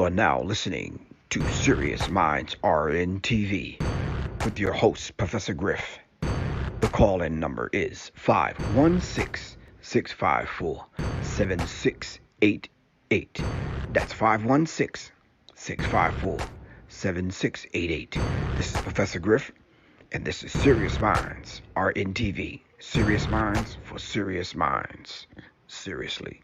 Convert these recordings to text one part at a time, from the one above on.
You are now listening to Serious Minds RNTV with your host, Professor Griff. The call-in number is 516-654-7688. That's 516-654-7688. This is Professor Griff, and this is Serious Minds RNTV. Serious Minds for Serious Minds. Seriously.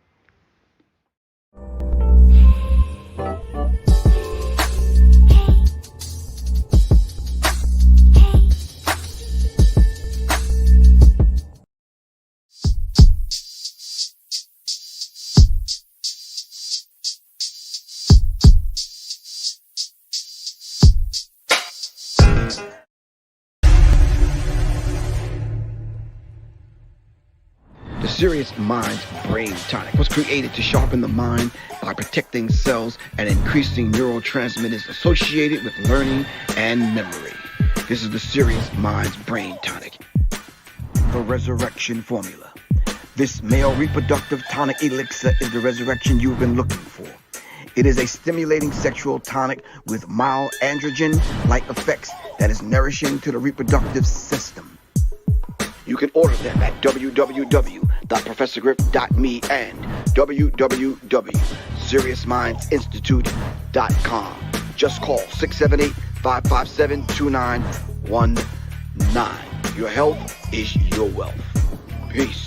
The Serious Minds Brain Tonic was created to sharpen the mind by protecting cells and increasing neurotransmitters associated with learning and memory. This is the Serious Minds Brain Tonic. The Resurrection Formula. This male reproductive tonic elixir is the resurrection you've been looking for. It is a stimulating sexual tonic with mild androgen-like effects that is nourishing to the reproductive system. You can order them at www.professorgriff.me and www.seriousmindsinstitute.com. Just call 678-557-2919. Your health is your wealth. Peace.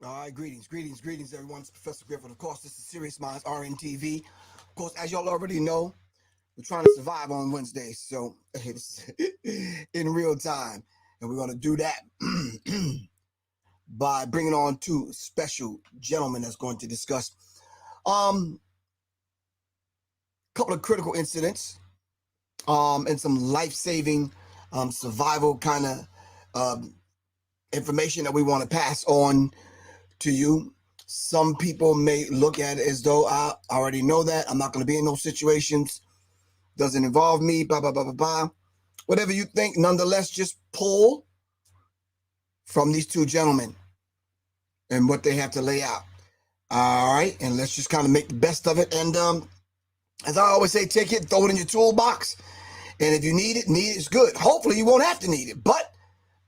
All right, greetings, everyone. It's Professor Griffin. Of course, this is Serious Minds RNTV. Of course, as y'all already know, we're trying to survive on Wednesdays, so it's in real time. And we're going to do that by bringing on two special gentlemen that's going to discuss a couple of critical incidents and some life-saving survival kind of information that we want to pass on to you. Some people may look at it as though I already know that. I'm not going to be in those situations. Doesn't involve me, blah, blah, blah, blah, blah. Whatever you think, nonetheless, just pull from these two gentlemen and what they have to lay out. All right, and let's just kind of make the best of it. And as I always say, take it, throw it in your toolbox. And if you need it, it's good. Hopefully you won't have to need it, but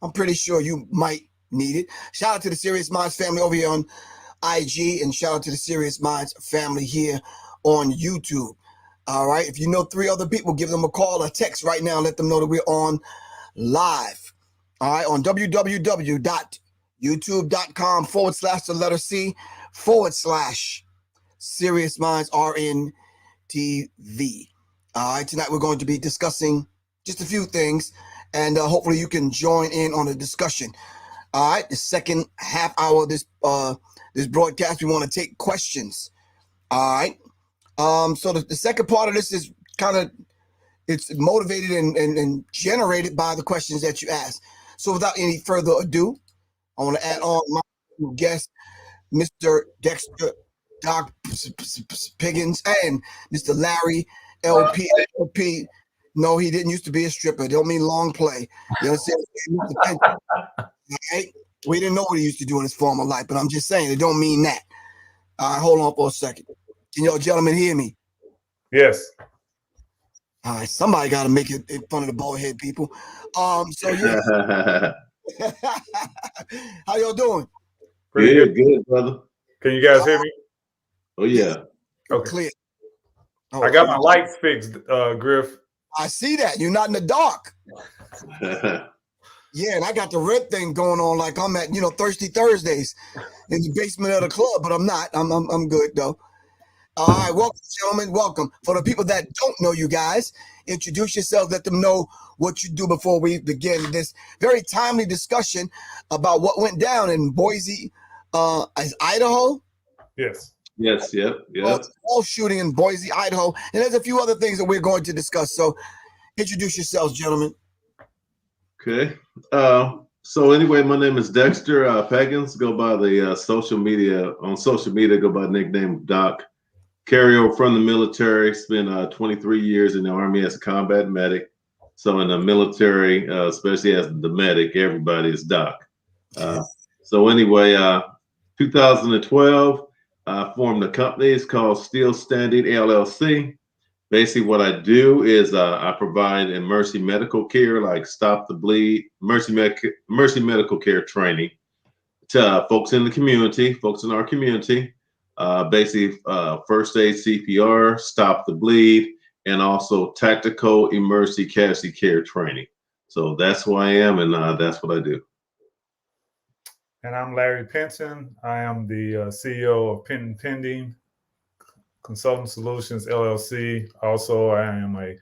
I'm pretty sure you might need it. Shout out to the Serious Minds family over here on IG, and shout out to the Serious Minds family here on YouTube. All right, if you know three other people, give them a call or text right now and let them know that we're on live. All right, on www.youtube.com/C/Serious Minds RNTV. All right, tonight we're going to be discussing just a few things, and hopefully you can join in on the discussion. All right, the second half hour of this broadcast, we want to take questions. All right. So the second part of this is it's motivated and generated by the questions that you ask. So without any further ado, I want to add on my guest, Mr. Dexter Doc Piggins and Mr. Larry LP. LP. No, he didn't used to be a stripper. Don't mean long play. You understand? Right? We didn't know what he used to do in his former life, but I'm just saying it don't mean that. All right, hold on for a second. Can y'all gentlemen hear me? Yes. All right, somebody got to make it in front of the bald head people. So yeah, how y'all doing? Pretty good. Good, brother. Can you guys hear me? Oh Yes, yeah. Okay. clear. I got my lights fixed, Griff. I see that you're not in the dark. Yeah, and I got the red thing going on, like I'm at Thirsty Thursdays in the basement of the club, but I'm not. I'm good though. All right, welcome, gentlemen. Welcome. For the people that don't know you guys, introduce yourselves. Let them know what you do before we begin this very timely discussion about what went down in Boise, Idaho. Yes. Yes. Yep. All shooting in Boise, Idaho, and there's a few other things that we're going to discuss. So, introduce yourselves, gentlemen. Okay. So anyway, my name is Dexter Pagans. Go by the social media. On social media, go by the nickname Doc. Carryover from the military. Spent 23 years in the Army as a combat medic. So in the military, especially as the medic, everybody is Doc. So anyway, 2012, I formed a company. It's called Still Standing LLC. Basically, what I do is I provide emergency medical care, like stop the bleed, emergency medical care training to folks in the community, folks in our community. Basically, first aid, CPR, stop the bleed, and also tactical emergency casualty care training. So that's who I am, and that's what I do. And I'm Larry Penton. I am the CEO of Penton Pending Consulting Solutions LLC. Also, I am a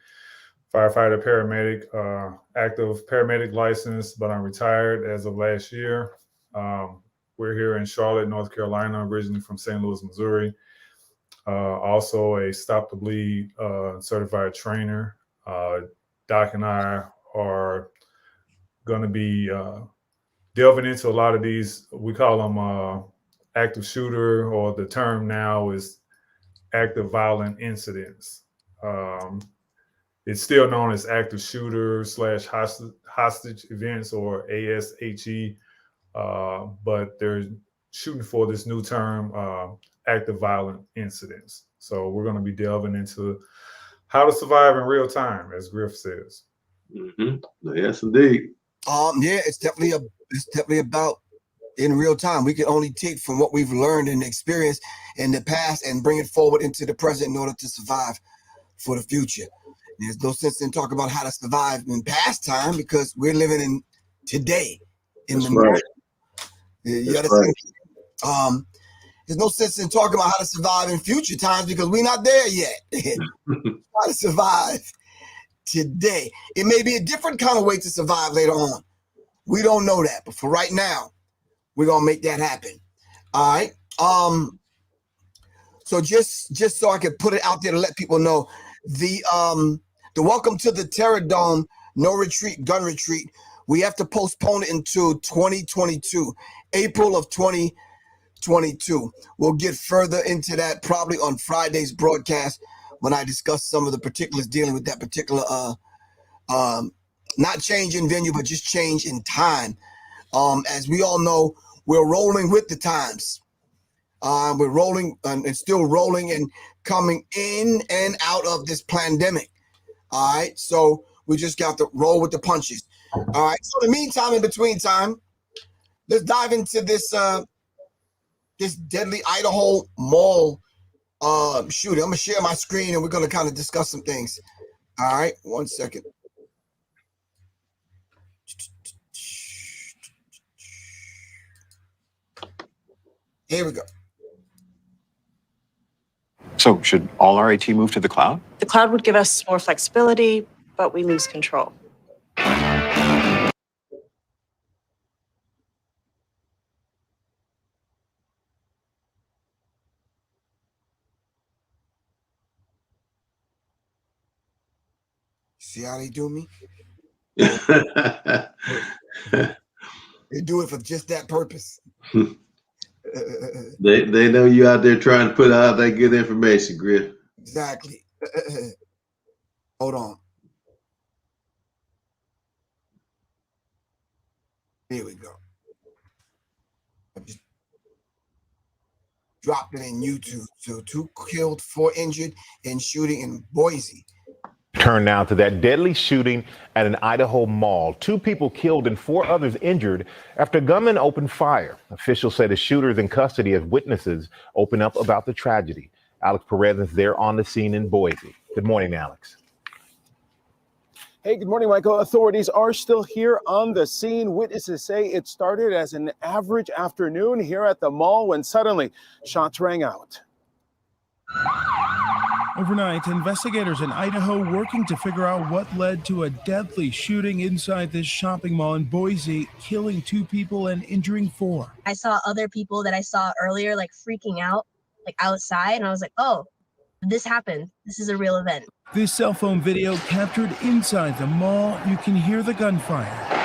firefighter paramedic, active paramedic license, but I'm retired as of last year. We're here in Charlotte, North Carolina, originally from St. Louis, Missouri. Also a Stop the Bleed certified trainer. Doc and I are going to be delving into a lot of these. We call them active shooter, or the term now is active violent incidents. It's still known as active shooter / hostage events, or ASHE, but they're shooting for this new term, active violent incidents. So we're going to be delving into how to survive in real time, as Griff says. Mm-hmm. Yes, indeed. Yeah, it's definitely about in real time. We can only take from what we've learned and experienced in the past and bring it forward into the present in order to survive for the future. There's no sense in talking about how to survive in past time because we're living in today. That's right. You understand? Right. There's no sense in talking about how to survive in future times because we're not there yet. How to survive today. It may be a different kind of way to survive later on. We don't know that, but for right now, we're gonna make that happen. All right. So just so I can put it out there to let people know, the welcome to the Terror Dome No Retreat Gun Retreat, we have to postpone it into 2022, April of 2022. We'll get further into that probably on Friday's broadcast when I discuss some of the particulars dealing with that particular not change in venue, but just change in time. As we all know, we're rolling with the times. We're rolling and still rolling and coming in and out of this pandemic. All right. So we just got to roll with the punches. All right. So in the meantime, in between time, let's dive into this this deadly Idaho mall shooting. I'm gonna share my screen and we're gonna kind of discuss some things. All right. 1 second. Here we go. So should all our IT move to the cloud? The cloud would give us more flexibility, but we lose control. See how they do me? They do it for just that purpose. They know you out there trying to put out that good information, Griff. Exactly. Hold on. Here we go. I just dropped it in YouTube. So 2 killed, 4 injured in shooting in Boise. Turn now to that deadly shooting at an Idaho mall. 2 people killed and 4 others injured after a gunman opened fire. Officials say the shooter is in custody as witnesses open up about the tragedy. Alex Perez is there on the scene in Boise. Good morning, Alex. Hey, good morning, Michael. Authorities are still here on the scene. Witnesses say it started as an average afternoon here at the mall when suddenly shots rang out. Overnight, investigators in Idaho working to figure out what led to a deadly shooting inside this shopping mall in Boise, killing 2 people and injuring 4. I saw other people that I saw earlier, like freaking out, like outside, and I was like, oh, this happened. This is a real event. This cell phone video captured inside the mall. You can hear the gunfire.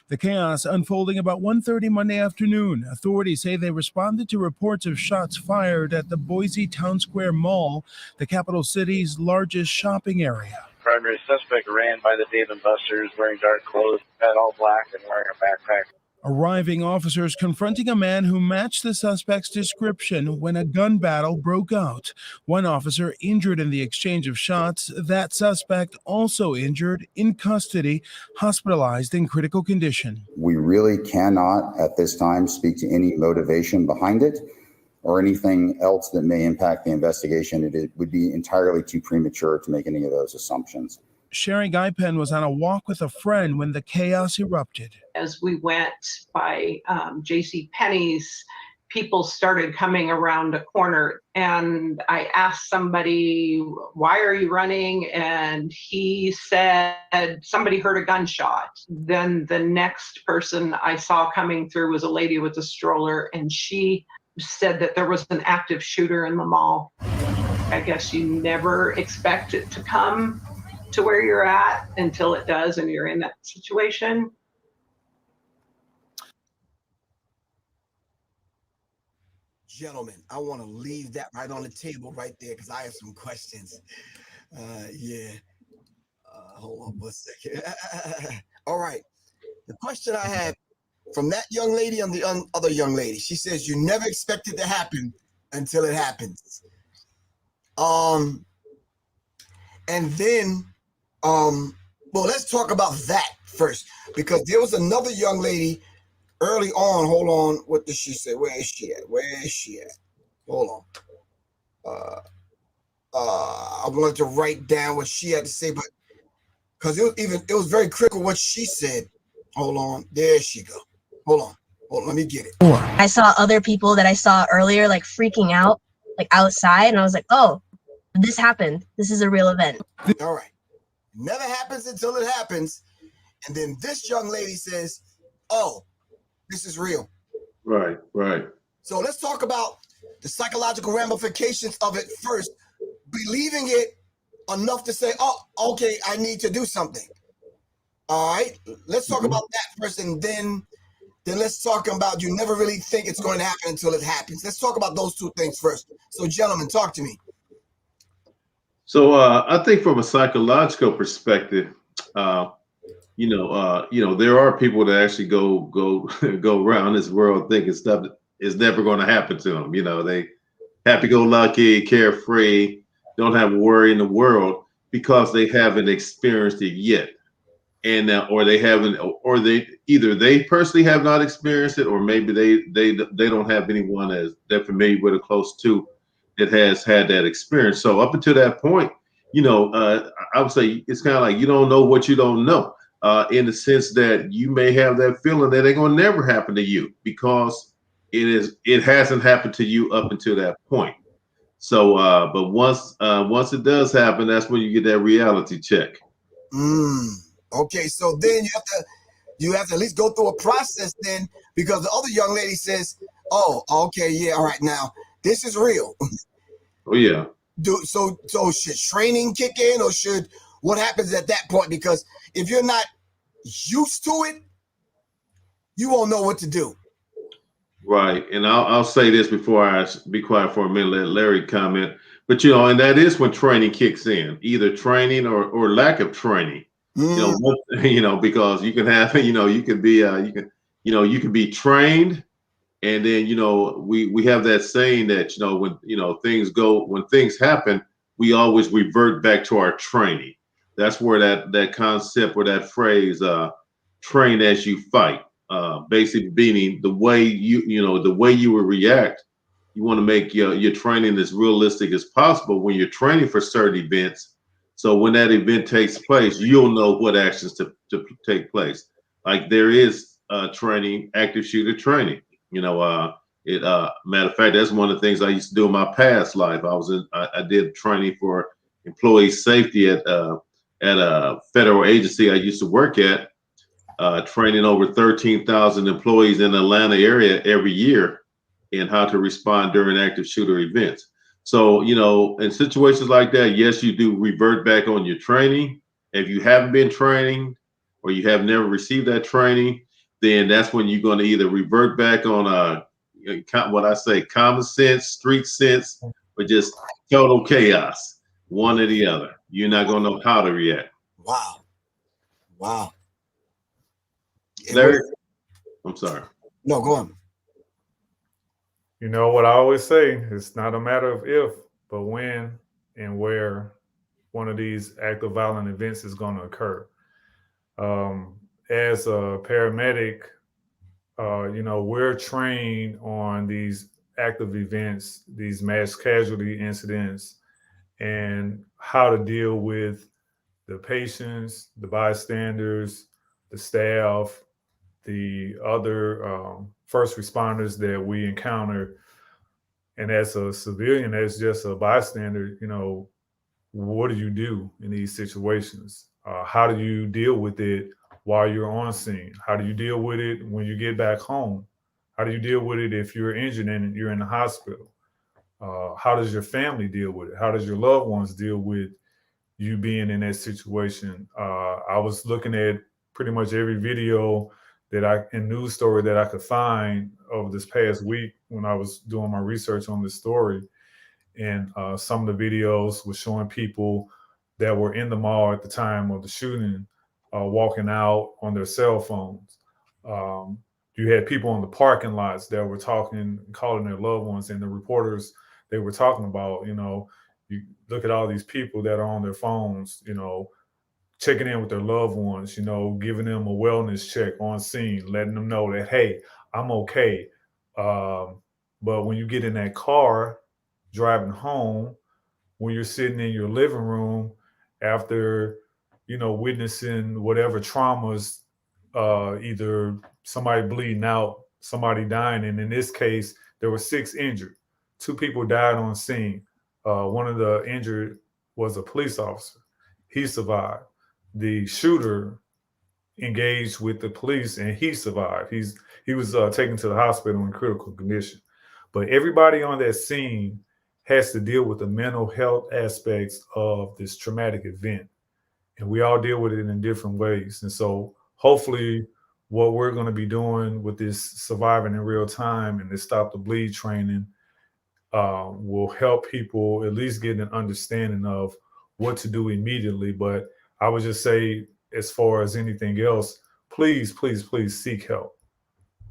The chaos unfolding about 1:30 Monday afternoon. Authorities say they responded to reports of shots fired at the Boise Town Square Mall, the capital city's largest shopping area. Primary suspect ran by the Dave & Buster's wearing dark clothes, had all black and wearing a backpack. Arriving officers confronting a man who matched the suspect's description when a gun battle broke out. One officer injured in the exchange of shots. That suspect also injured, in custody, hospitalized in critical condition. We really cannot at this time speak to any motivation behind it or anything else that may impact the investigation. It would be entirely too premature to make any of those assumptions. Sherry Guypen was on a walk with a friend when the chaos erupted. As we went by J.C. Penney's, people started coming around a corner, and I asked somebody, why are you running? And he said, somebody heard a gunshot. Then the next person I saw coming through was a lady with a stroller, and she said that there was an active shooter in the mall. I guess you never expect it to come to where you're at until it does and you're in that situation. Gentlemen, I want to leave that right on the table right there because I have some questions. Hold on one second. All right. The question I have from that young lady and the other young lady, she says you never expect it to happen until it happens. And then, well, let's talk about that first, because there was another young lady early on. Hold on. What did she say? Where is she at? Hold on. I wanted to write down what she had to say, but because it was very critical what she said. Hold on. There she go. Hold on. Let me get it. I saw other people that I saw earlier, like freaking out, like outside, and I was like, oh, this happened. This is a real event. All right. Never happens until it happens. And then this young lady says, oh, this is real. Right. So let's talk about the psychological ramifications of it first. Believing it enough to say, oh, okay, I need to do something. All right. Let's talk about that first, and then let's talk about you never really think it's going to happen until it happens. Let's talk about those two things first. So, gentlemen, talk to me. So I think from a psychological perspective, there are people that actually go around this world thinking stuff is never going to happen to them. You know, they happy-go-lucky, carefree, don't have a worry in the world because they haven't experienced it yet, and or they haven't, or they personally have not experienced it, or maybe they don't have anyone as they're familiar with or close to that has had that experience. So up until that point, I would say it's kind of like you don't know what you don't know, in the sense that you may have that feeling that they're going to never happen to you because it hasn't happened to you up until that point. So, but once it does happen, that's when you get that reality check. Okay, so then you have to at least go through a process then, because the other young lady says, "Oh, okay, yeah, all right, now this is real." Oh yeah. So should training kick in, or what happens at that point? Because if you're not used to it, you won't know what to do. Right, and I'll say this before I be quiet for a minute, let Larry comment. But and that is when training kicks in, either training or lack of training. Because you can have, you can be trained, and then we have that saying that when things happen, we always revert back to our training. That's where that concept or that phrase, train as you fight, basically meaning the way the way you will react. You want to make your training as realistic as possible when you're training for certain events. So when that event takes place, you'll know what actions to take place. Like there is training, active shooter training. Matter of fact, that's one of the things I used to do in my past life. I did training for employee safety at a federal agency I used to work at, training over 13,000 employees in the Atlanta area every year in how to respond during active shooter events. So, in situations like that, yes, you do revert back on your training. If you haven't been training or you have never received that training, then that's when you're going to either revert back on what I say, common sense, street sense, or just total chaos, one or the other. You're not going to know how to react. Wow. Larry, I'm sorry. No, go on. You know what I always say, it's not a matter of if, but when and where one of these active violent events is going to occur. As a paramedic, we're trained on these active events, these mass casualty incidents, and how to deal with the patients, the bystanders, the staff, the other first responders that we encounter. And as a civilian, as just a bystander, what do you do in these situations? How do you deal with it while you're on scene? How do you deal with it when you get back home? How do you deal with it if you're injured and you're in the hospital? How does your family deal with it? How does your loved ones deal with you being in that situation? I was looking at pretty much every video and news story that I could find over this past week when I was doing my research on this story. And some of the videos were showing people that were in the mall at the time of the shooting, walking out on their cell phones. You had people in the parking lots that were talking, calling their loved ones, and the reporters, they were talking about, you look at all these people that are on their phones, checking in with their loved ones, giving them a wellness check on scene, letting them know that, hey, I'm okay. But when you get in that car driving home, when you're sitting in your living room after, witnessing whatever traumas, either somebody bleeding out, somebody dying, and in this case, there were 6 injured. 2 people died on scene. One of the injured was a police officer. He survived. The shooter engaged with the police and he survived. He was taken to the hospital in critical condition. But everybody on that scene has to deal with the mental health aspects of this traumatic event. And we all deal with it in different ways. And so hopefully what we're going to be doing with this surviving in real time and this stop the bleed training will help people at least get an understanding of what to do immediately. But I would just say, as far as anything else, please, please, please seek help.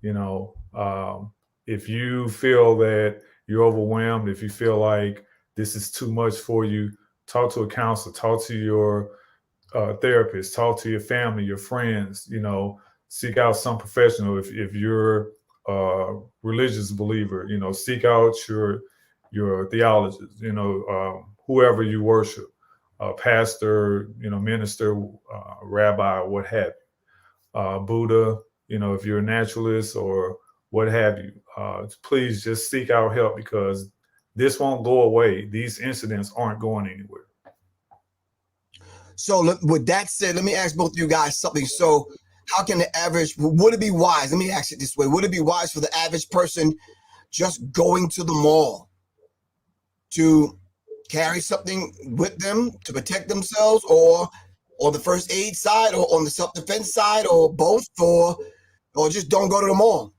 If you feel that you're overwhelmed, if you feel like this is too much for you, talk to a counselor, talk to your therapist, talk to your family, your friends, seek out some professional. If you're a religious believer, seek out your theologist, whoever you worship, pastor, minister, rabbi, what have you, Buddha, if you're a naturalist or what have you, please just seek out help because this won't go away. These incidents aren't going anywhere. So with that said, let me ask both of you guys something. So how can would it be wise? Let me ask it this way. Would it be wise for the average person just going to the mall to carry something with them to protect themselves, or on the first aid side, or on the self-defense side, or both, or just don't go to the mall?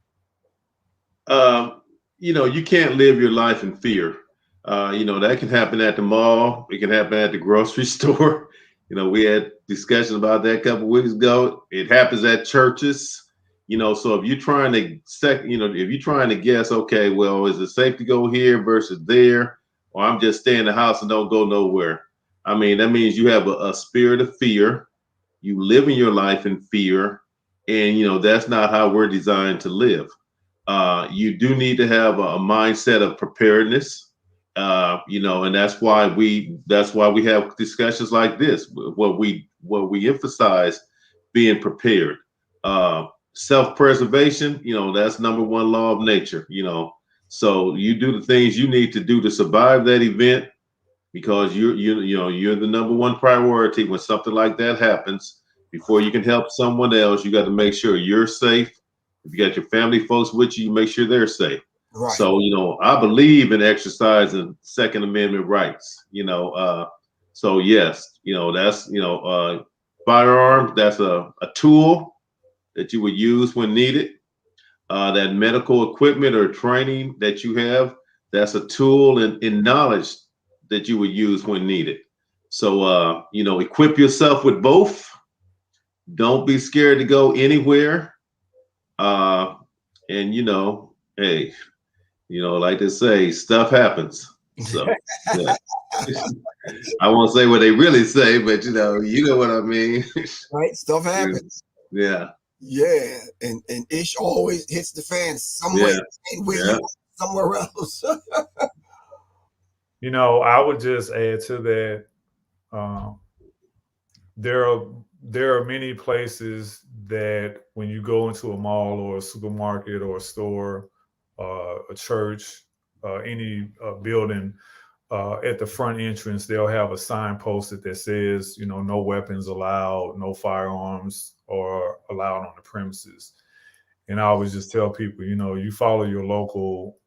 You can't live your life in fear. That can happen at the mall. It can happen at the grocery store. We had discussion about that a couple of weeks ago. It happens at churches. So if you're trying to if you're trying to guess, okay, well, is it safe to go here versus there? or I'm just stay in the house and don't go nowhere. I mean, that means you have a spirit of fear. You live in your life in fear, and you know that's not how we're designed to live. You do need to have a mindset of preparedness, you know, and that's why we have discussions like this. What we emphasize being prepared. Self-preservation, you know, that's number one law of nature, you know. So you do the things you need to do to survive that event, because you're the number one priority when something like that happens. Before you can help someone else, you got to make sure you're safe. If you got your family folks with you, you make sure they're safe. Right. So, you know, I believe in exercising Second Amendment rights, you know. So yes, you know, that's, you know, firearms, that's a tool that you would use when needed. That medical equipment or training that you have, that's a tool and knowledge that you would use when needed. So, you know, equip yourself with both. Don't be scared to go anywhere. And, you know, hey, you know, like they say, stuff happens. So, yeah. I won't say what they really say, but, you know what I mean. Right? Stuff happens. Yeah. Yeah. And ish always hits the fan some way. Same way you somewhere else. You know, I would just add to that. There are many places that when you go into a mall or a supermarket or a store, a church, any building, at the front entrance, they'll have a sign posted that says, you know, no weapons allowed, no firearms are allowed on the premises. And I always just tell people, you know, you follow your local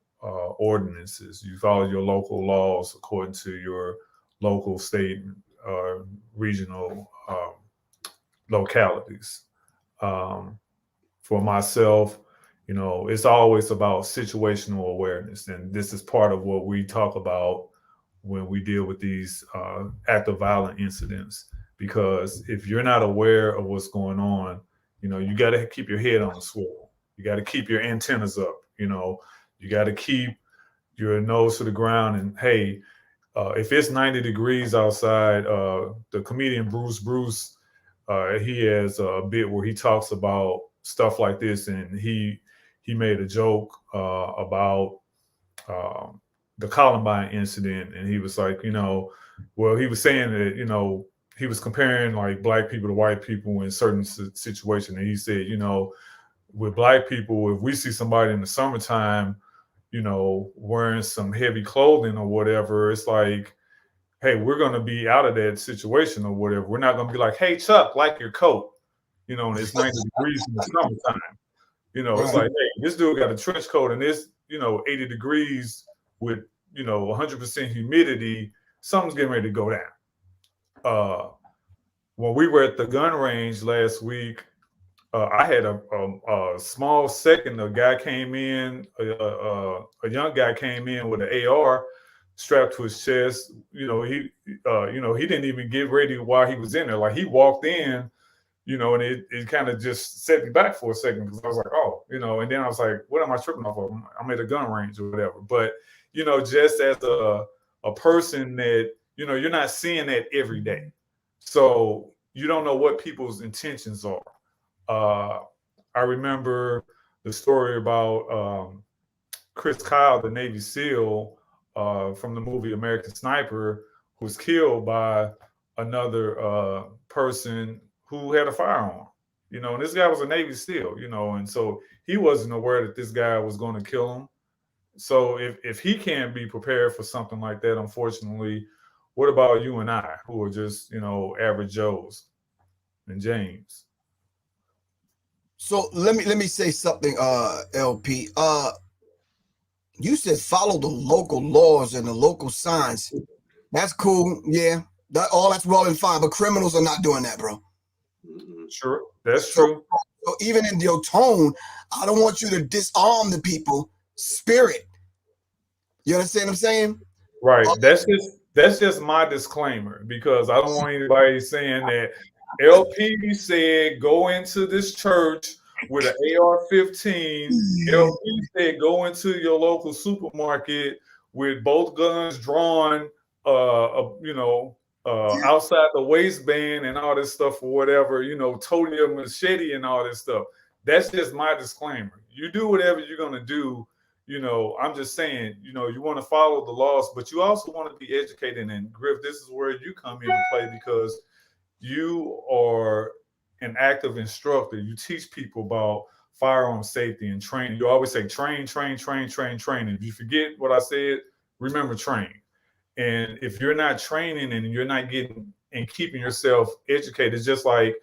ordinances, you follow your local laws according to your local, state, regional localities. For myself, you know, it's always about situational awareness. And this is part of what we talk about when we deal with these active violent incidents. Because if you're not aware of what's going on, you know, you got to keep your head on the swivel. You got to keep your antennas up. You know, you got to keep your nose to the ground. And hey, if it's 90 degrees outside, the comedian Bruce, he has a bit where he talks about stuff like this, and he made a joke about the Columbine incident, and he was like, you know, well, he was saying that, you know, he was comparing like black people to white people in certain situations, and he said, you know, with black people, if we see somebody in the summertime, you know, wearing some heavy clothing or whatever, it's like, hey, we're going to be out of that situation or whatever. We're not going to be like, hey, Chuck, like your coat, you know, and it's 90 degrees in the summertime. You know, it's like, hey, this dude got a trench coat and it's, you know, 80 degrees with, you know, 100% humidity. Something's getting ready to go down. When we were at the gun range last week, I had a small second. A guy came in, a young guy came in with an AR strapped to his chest. You know, he didn't even get ready while he was in there. Like he walked in, you know, and it kind of just set me back for a second because I was like, oh, you know, and then I was like, what am I tripping off of? I'm at a gun range or whatever. But, you know, just as a person that, you know, you're not seeing that every day. So you don't know what people's intentions are. I remember the story about Chris Kyle, the Navy SEAL from the movie American Sniper, who was killed by another person who had a firearm. You know, and this guy was a Navy SEAL, you know, and so he wasn't aware that this guy was going to kill him. So if he can't be prepared for something like that, unfortunately, what about you and I, who are just, you know, average Joes and James? So let me say something, LP. You said follow the local laws and the local signs. That's cool, yeah. That's well and fine, but criminals are not doing that, bro. Sure, that's true. So even in your tone, I don't want you to disarm the people spirit. You understand what I'm saying? Right. That's just my disclaimer, because I don't want anybody saying that LP said go into this church with an AR-15. LP said go into your local supermarket with both guns drawn, outside the waistband and all this stuff or whatever, toting a machete and all this stuff. That's just my disclaimer. You do whatever you're going to do. I'm just saying, you want to follow the laws, but you also want to be educated. And Griff, this is where you come into play because you are an active instructor. You teach people about firearm safety and training. You always say train, train, train, train, train. If you forget what I said, remember train. And if you're not training and you're not getting and keeping yourself educated, it's just like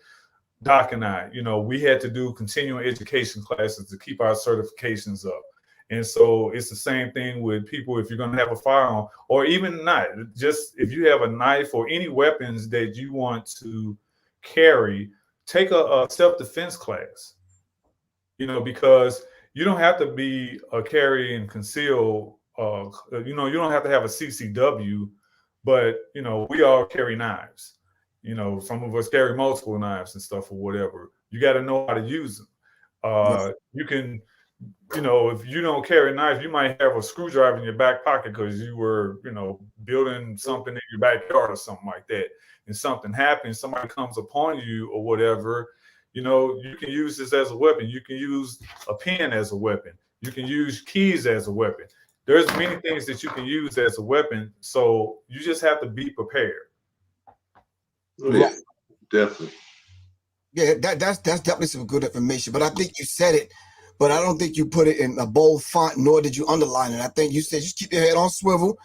Doc and I, we had to do continuing education classes to keep our certifications up. And so it's the same thing with people. If you're going to have a firearm or even not, just if you have a knife or any weapons that you want to carry, take a self-defense class, because you don't have to be a carry and conceal. You don't have to have a CCW, but, we all carry knives. Some of us carry multiple knives and stuff or whatever. You got to know how to use them. You can, if you don't carry a knife, you might have a screwdriver in your back pocket because you were, building something in your backyard or something like that. And something happens, somebody comes upon you or whatever, you can use this as a weapon. You can use a pen as a weapon. You can use keys as a weapon. There's many things that you can use as a weapon. So you just have to be prepared. Yeah, definitely. Yeah, that's definitely some good information. But I think you said it, but I don't think you put it in a bold font, nor did you underline it. I think you said just keep your head on swivel,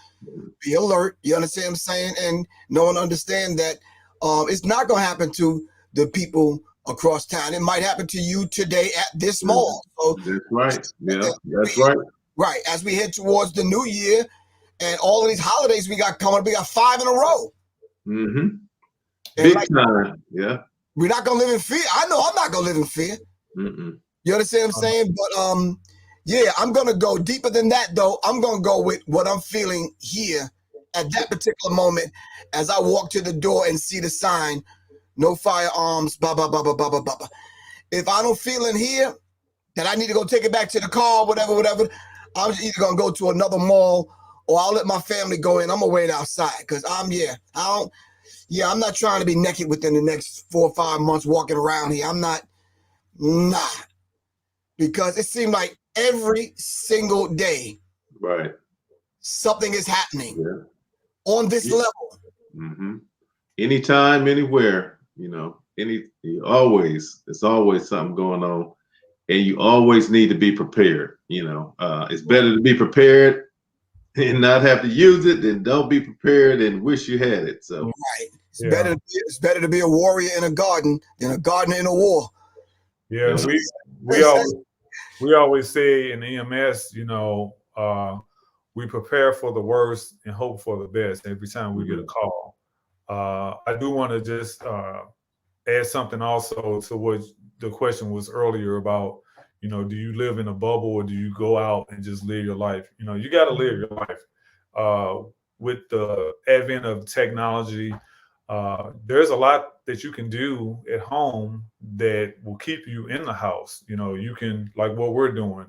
be alert. You understand what I'm saying? And know and understand that it's not going to happen to the people across town. It might happen to you today at this mall. So that's right. Yeah, that's right. Right. As we head towards the new year and all of these holidays we got coming, we got 5 in a row. Mm-hmm. Big time. Yeah. We're not going to live in fear. I know I'm not going to live in fear. Mm-mm. You understand what I'm saying? But yeah, I'm going to go deeper than that, though. I'm going to go with what I'm feeling here at that particular moment as I walk to the door and see the sign, no firearms, blah, blah, blah, blah, blah, blah, blah. If I don't feel in here that I need to go take it back to the car, whatever, I'm either going to go to another mall or I'll let my family go in. I'm going to wait outside because I'm not trying to be naked within the next 4 or 5 months walking around here. I'm not. Because it seemed like every single day, right, something is happening on this level. Mm-hmm. Anytime, anywhere, it's always something going on, and you always need to be prepared. It's better to be prepared and not have to use it than don't be prepared and wish you had it. So right, it's better to be a warrior in a garden than a gardener in a war. Yeah, we always say in EMS, we prepare for the worst and hope for the best every time we get a call. I do want to just add something also to what the question was earlier about, do you live in a bubble or do you go out and just live your life? You got to live your life. With the advent of technology, there's a lot that you can do at home that will keep you in the house. You can, like what we're doing,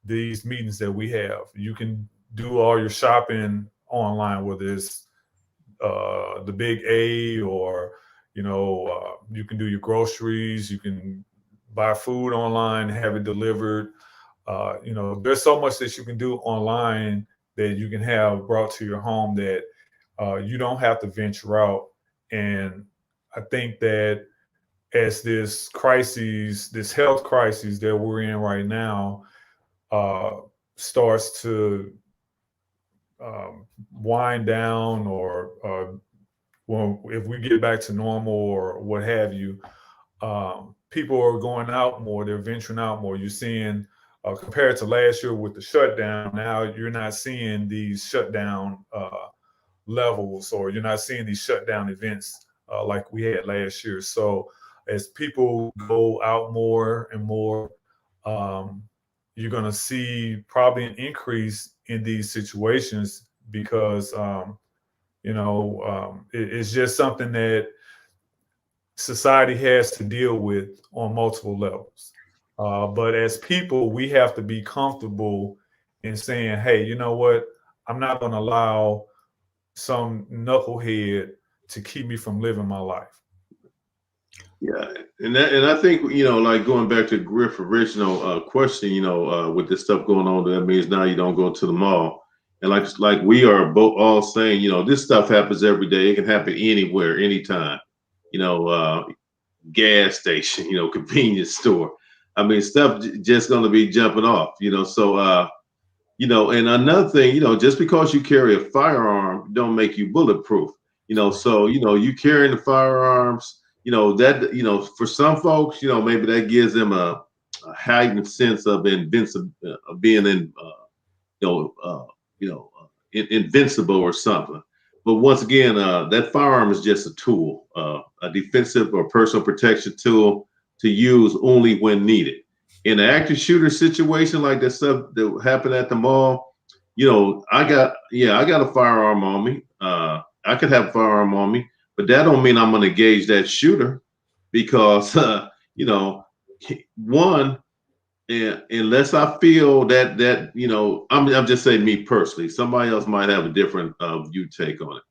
these meetings that we have, you can do all your shopping online, whether it's the big A or, you can do your groceries, you can buy food online, have it delivered. There's so much that you can do online that you can have brought to your home that you don't have to venture out. And I think that as this health crisis that we're in right now starts to wind down or if we get back to normal or what have you, people are going out more, they're venturing out more. You're seeing, compared to last year with the shutdown, now you're not seeing these shutdown levels, or you're not seeing these shutdown events like we had last year. So as people go out more and more, you're going to see probably an increase in these situations because, it's just something that society has to deal with on multiple levels. But as people, we have to be comfortable and saying, hey, you know what? I'm not going to allow some knucklehead to keep me from living my life. Yeah, and I think, you know, like going back to Griff's original question, you know, with this stuff going on, that means now you don't go to the mall. And like we are both all saying, you know, this stuff happens every day. It can happen anywhere, anytime. You know, gas station, you know, convenience store. I mean, stuff just going to be jumping off. You know, so you know, and another thing, you know, just because you carry a firearm don't make you bulletproof. You know, so you know, you carrying the firearms. You know, that, you know, for some folks, you know, maybe that gives them a heightened sense of being in, invincible or something. But once again, that firearm is just a tool, a defensive or personal protection tool to use only when needed. In an active shooter situation like that stuff that happened at the mall, you know, I got a firearm on me. I could have a firearm on me, but that don't mean I'm going to engage that shooter because, you know, one, unless I feel that you know, I'm just saying me personally. Somebody else might have a different view take on it.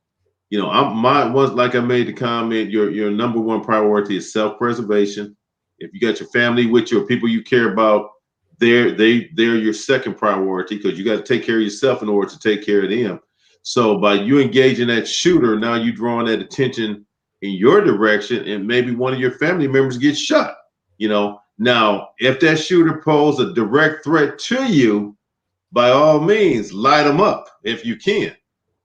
You know, like I made the comment, your number one priority is self-preservation. If you got your family with you or people you care about, they're your second priority because you got to take care of yourself in order to take care of them. So by you engaging that shooter, now you drawing that attention in your direction, and maybe one of your family members gets shot. You know, now if that shooter poses a direct threat to you, by all means, light them up if you can.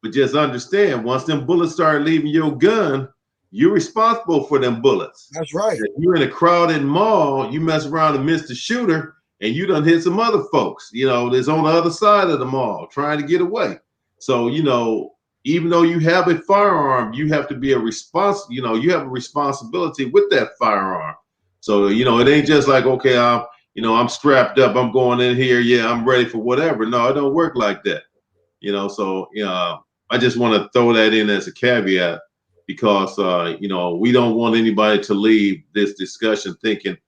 But just understand, once them bullets start leaving your gun, you're responsible for them bullets. That's right. If you're in a crowded mall, you mess around and miss the shooter, and you done hit some other folks, you know, that's on the other side of the mall trying to get away. So, you know, even though you have a firearm, you have to be you have a responsibility with that firearm. So, you know, it ain't just like, okay, I'm strapped up, I'm going in here, yeah, I'm ready for whatever. No, it don't work like that. You know, so I just want to throw that in as a caveat because you know, we don't want anybody to leave this discussion thinking,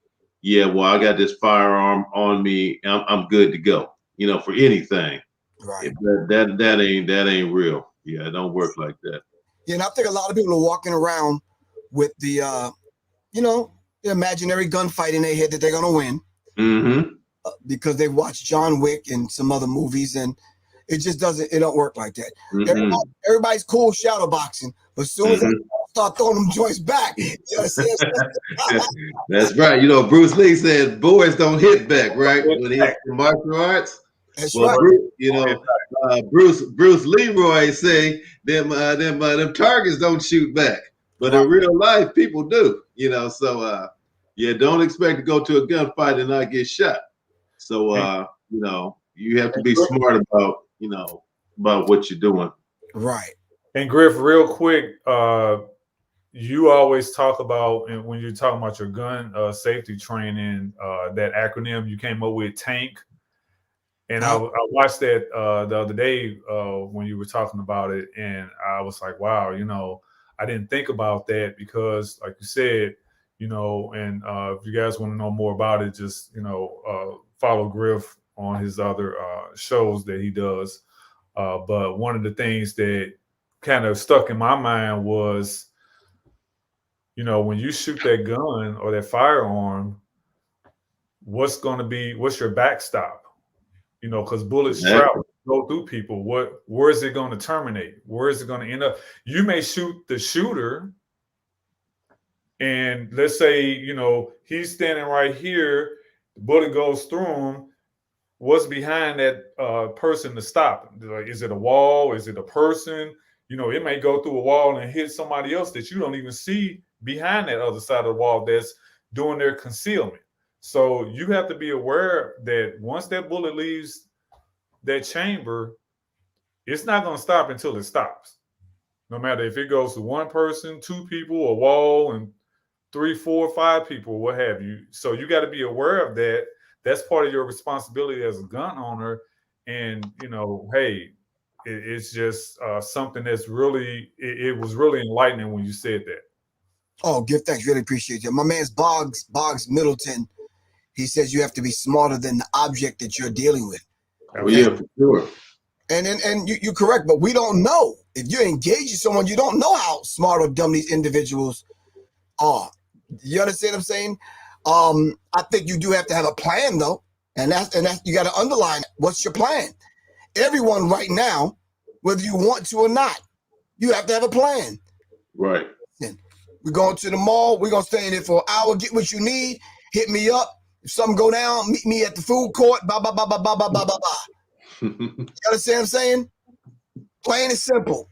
yeah, well, I got this firearm on me, I'm good to go. You know, for anything. Right. That ain't real. Yeah, it don't work like that. Yeah, and I think a lot of people are walking around with the the imaginary gunfight in their head that they're gonna win. Mm-hmm. Because they watched John Wick and some other movies, and it just don't work like that. Mm-hmm. Everybody's cool shadow boxing, but as soon as they start throwing them joints back, that's right. You know, Bruce Lee said boys don't hit back, right? When he's in martial arts. That's well, right. Bruce Leroy say them targets don't shoot back, but in real life, people do. You know, so yeah, don't expect to go to a gunfight and not get shot. So you know, you have to be smart about about what you're doing. Right. And Griff, real quick, you always talk about, and when you're talking about your gun safety training, that acronym you came up with, TANK. And I watched that the other day when you were talking about it, and I was like, wow, you know, I didn't think about that because, like you said, you know, and if you guys want to know more about it, just, you know, follow Griff on his other shows that he does. But one of the things that kind of stuck in my mind was, you know, when you shoot that gun or that firearm, what's your backstop? You know, because bullets travel, go through people. Where is it going to terminate? Where is it going to end up? You may shoot the shooter, and let's say, you know, he's standing right here, the bullet goes through him. What's behind that person to stop? Like, is it a wall? Is it a person? You know, it may go through a wall and hit somebody else that you don't even see behind that other side of the wall that's doing their concealment. So you have to be aware that once that bullet leaves that chamber, it's not going to stop until it stops. No matter if it goes to one person, two people, a wall, and 3, 4, 5 people, what have you. So you got to be aware of that. That's part of your responsibility as a gun owner. And, you know, hey, it's just something that's really, it was really enlightening when you said that. Oh, Griff, thanks. Really appreciate that. My man's Boggs Middleton, he says you have to be smarter than the object that you're dealing with. Oh yeah, for sure. And you're correct, but we don't know. If you're engaging someone, you don't know how smart or dumb these individuals are. You understand what I'm saying? I think you do have to have a plan though. And that's you got to underline what's your plan. Everyone right now, whether you want to or not, you have to have a plan. Right. We're going to the mall. We're going to stay in there for an hour. Get what you need. Hit me up. If something go down, meet me at the food court. Blah, blah, blah, blah, blah, blah, blah, blah. You understand what I'm saying? Plain and simple.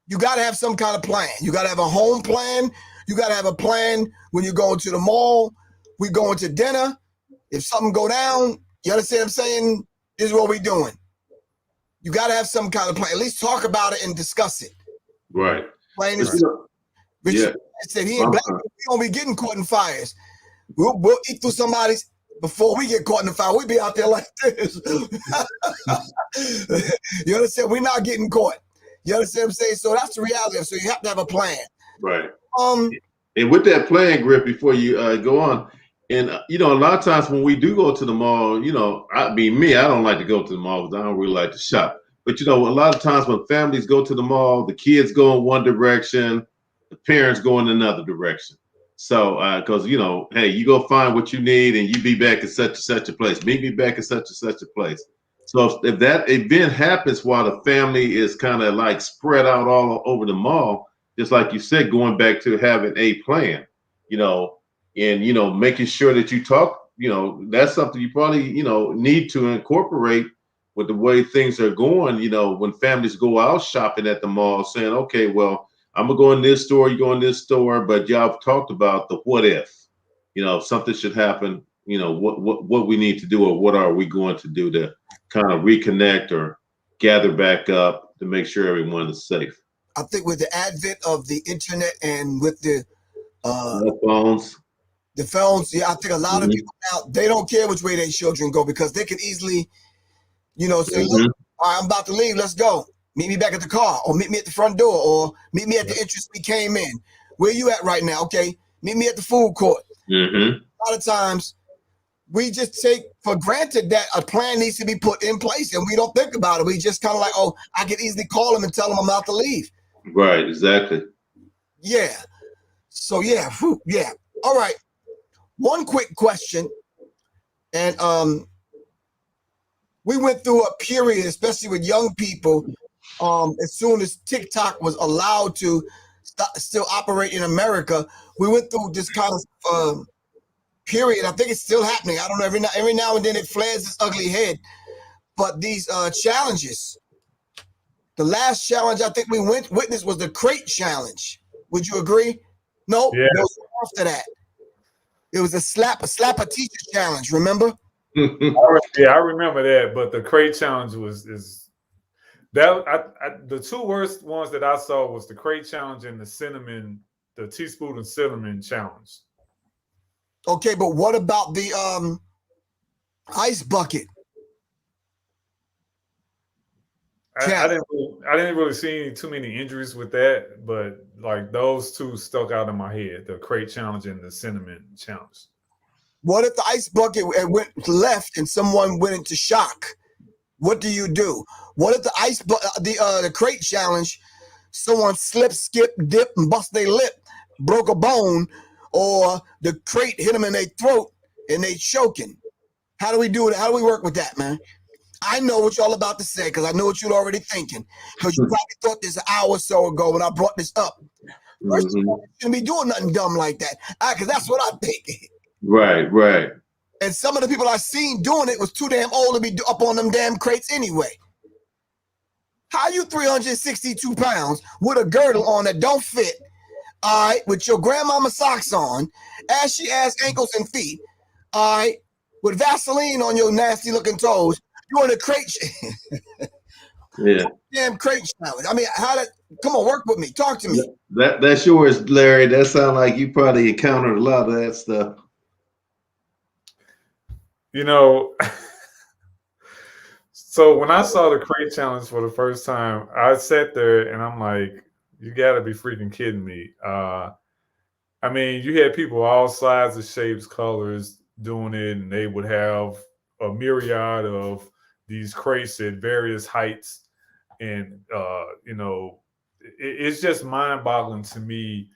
You got to have some kind of plan. You got to have a home plan. You got to have a plan when you're going to the mall. We're going to dinner. If something go down, you understand what I'm saying? This is what we're doing. You got to have some kind of plan. At least talk about it and discuss it. Right. Plain and simple. Richard said he ain't black. We don't be getting caught in fires. We'll eat through somebody's before we get caught in the fire. We be out there like this. You understand? We're not getting caught. You understand what I'm saying? So that's the reality of it. So you have to have a plan. Right. And with that plan, Griff, before you go on, and a lot of times when we do go to the mall, I don't like to go to the mall because I don't really like to shop. But a lot of times when families go to the mall, the kids go in one direction, the parents go in another direction. So, because hey, you go find what you need, and you be back at such and such a place. Meet me back at such and such a place. So if that event happens while the family is kind of like spread out all over the mall, just like you said, going back to having a plan, and making sure that you talk, that's something you probably need to incorporate with the way things are going. When families go out shopping at the mall, saying, okay, well, I'm gonna go in this store, you go in this store, but y'all have talked about the what if, if something should happen, what we need to do, or what are we going to do to kind of reconnect or gather back up to make sure everyone is safe. I think with the advent of the internet and with the phones, I think a lot of people now, they don't care which way their children go because they can easily, say, look, all right, I'm about to leave, let's go. Meet me back at the car, or meet me at the front door, or meet me at the entrance we came in. Where you at right now? Okay, meet me at the food court. A lot of times, we just take for granted that a plan needs to be put in place, and we don't think about it. We just kind of like, oh, I can easily call them and tell them I'm about to leave. Right, exactly. Yeah. So yeah, yeah. All right. One quick question, and we went through a period, especially with young people. As soon as TikTok was allowed to still operate in America, we went through this kind of period. I think it's still happening. I don't know. Every now and then it flares its ugly head. But these challenges, the last challenge I think we witnessed was the crate challenge. Would you agree? No. Yes. It was after that. It was a slap a teacher challenge. Remember? Yeah, I remember that. But the crate challenge the two worst ones that I saw was the crate challenge and the teaspoon of cinnamon challenge. Okay, but what about the ice bucket? I didn't really see too many injuries with that, but like those two stuck out in my head: the crate challenge and the cinnamon challenge. What if the ice bucket went left and someone went into shock? What do you do? What if the crate challenge, someone slip, skip, dip, and bust their lip, broke a bone, or the crate hit them in their throat and they choking? How do we do it? How do we work with that, man? I know what y'all about to say because I know what you're already thinking. Because you probably thought this an hour or so ago when I brought this up. First of all, you shouldn't be doing nothing dumb like that. Because that's what I think. Right. And some of the people I seen doing it was too damn old to be up on them damn crates anyway. How you 362 pounds with a girdle on that don't fit, all right, with your grandmama socks on, ashy ass ankles and feet, all right, with Vaseline on your nasty looking toes, you in a crate. Yeah. Damn crate challenge. I mean, come on, work with me. Talk to me. That's yours, Larry. That sounds like you probably encountered a lot of that stuff. So when I saw the crate challenge for the first time, I sat there and I'm like, you gotta be freaking kidding me. I mean, you had people all sizes, shapes, colors doing it, and they would have a myriad of these crates at various heights, and it's just mind-boggling to me.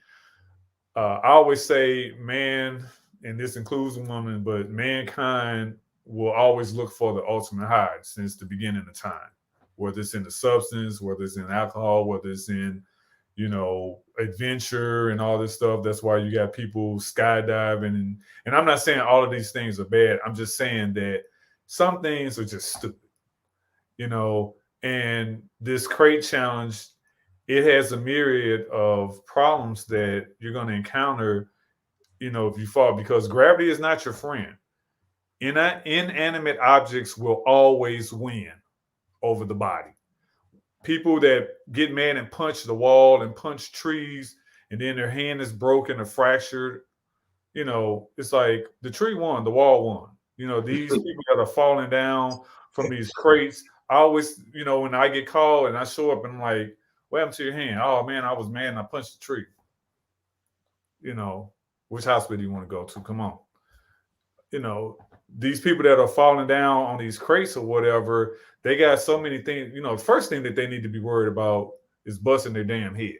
I always say, man, and this includes women, but mankind will always look for the ultimate high since the beginning of time, whether it's in the substance, whether it's in alcohol, whether it's in, adventure and all this stuff. That's why you got people skydiving. And I'm not saying all of these things are bad. I'm just saying that some things are just stupid, and this crate challenge, it has a myriad of problems that you're going to encounter, if you fall, because gravity is not your friend. Inanimate objects will always win over the body. People that get mad and punch the wall and punch trees, and then their hand is broken or fractured, it's like the tree won, the wall won. These people that are falling down from these crates, I always, when I get called and I show up and I'm like, what happened to your hand? Oh man, I was mad and I punched the tree. Which hospital do you want to go to? Come on. These people that are falling down on these crates or whatever, they got so many things. The first thing that they need to be worried about is busting their damn head.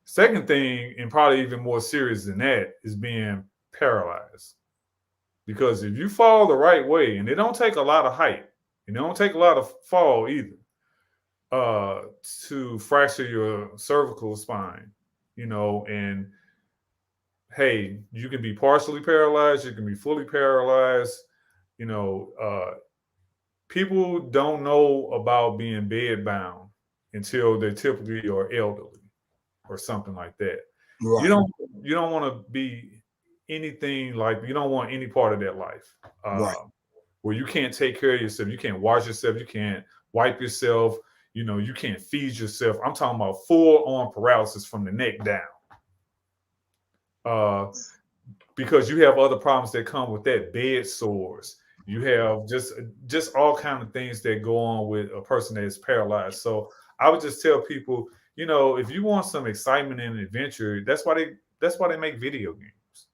Second thing, and probably even more serious than that, is being paralyzed. Because if you fall the right way, and it don't take a lot of height, and it don't take a lot of fall either, to fracture your cervical spine, and hey, you can be partially paralyzed, you can be fully paralyzed. People don't know about being bedbound until they typically are elderly or something like that. Right. You don't want to be anything like, you don't want any part of that life where you can't take care of yourself, you can't wash yourself, you can't wipe yourself, you can't feed yourself. I'm talking about full on paralysis from the neck down. Because you have other problems that come with that, bed sores. You have just all kinds of things that go on with a person that is paralyzed. So I would just tell people, if you want some excitement and adventure, that's why they make video games.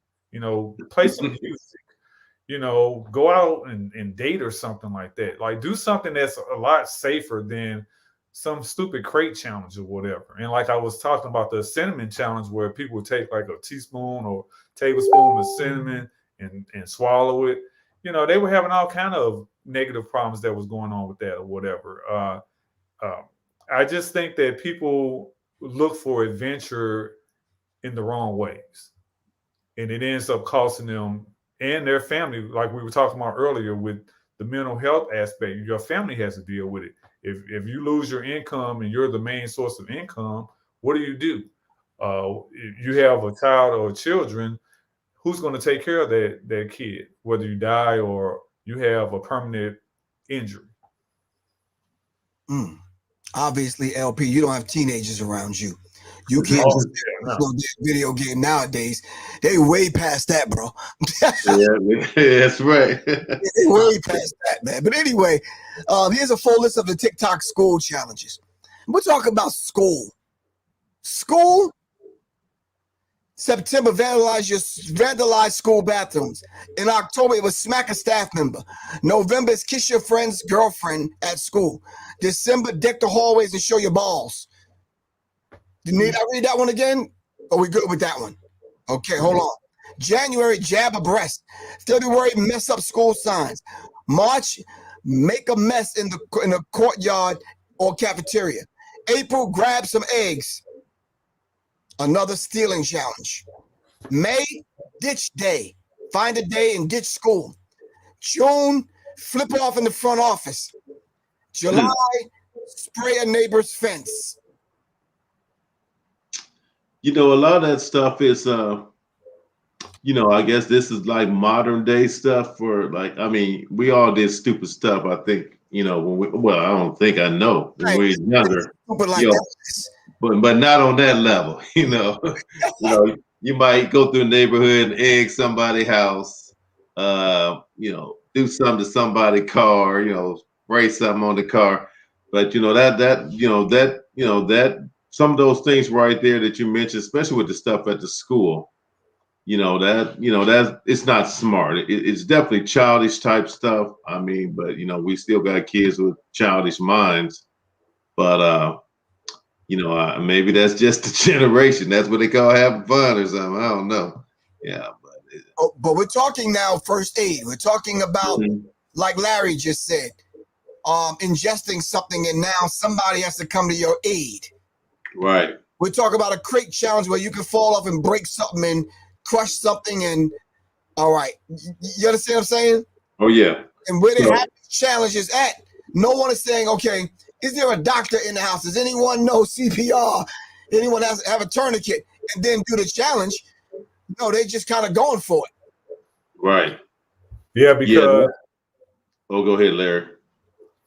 Play some music. Go out and date or something like that. Like, do something that's a lot safer than some stupid crate challenge or whatever. And like I was talking about the cinnamon challenge, where people would take like a teaspoon or tablespoon of cinnamon and swallow it. They were having all kind of negative problems that was going on with that or whatever. I just think that people look for adventure in the wrong ways, and it ends up costing them and their family, like we were talking about earlier with the mental health aspect. Your family has to deal with it. If you lose your income and you're the main source of income, what do? If you have a child or children, who's going to take care of that kid, whether you die or you have a permanent injury? Obviously, LP, you don't have teenagers around you. You can't video game nowadays. They way past that, bro. Yeah, that's right. They way past that, man. But anyway, here's a full list of the TikTok school challenges. We're talking about school. School. September, vandalize school bathrooms. In October, it was smack a staff member. November is kiss your friend's girlfriend at school. December, deck the hallways and show your balls. Need I read that one again? Are we good with that one? Okay, hold on. January, jab a breast. February, mess up school signs. March, make a mess in the courtyard or cafeteria. April, grab some eggs. Another stealing challenge. May, ditch day. Find a day and ditch school. June, flip off in the front office. July, spray a neighbor's fence. A lot of that stuff is, I guess this is like modern day stuff for we all did stupid stuff. I think, I don't think I know when we were younger, but not on that level, you might go through a neighborhood and egg somebody's house, do something to somebody's car, spray something on the car. But, that some of those things right there that you mentioned, especially with the stuff at the school, that it's not smart. It's definitely childish type stuff. I mean, but we still got kids with childish minds. But maybe that's just the generation. That's what they call having fun or something. I don't know. Yeah, but we're talking now first aid. We're talking about, like Larry just said, ingesting something, and now somebody has to come to your aid. Right. We're talking about a crate challenge where you can fall off and break something and crush something, and all right, you understand what I'm saying? Oh yeah. And where they have challenges at, no one is saying, okay, is there a doctor in the house? Does anyone know CPR? Anyone have a tourniquet and then do the challenge? No, they just kind of going for it. Right. Yeah, because oh, go ahead, Larry.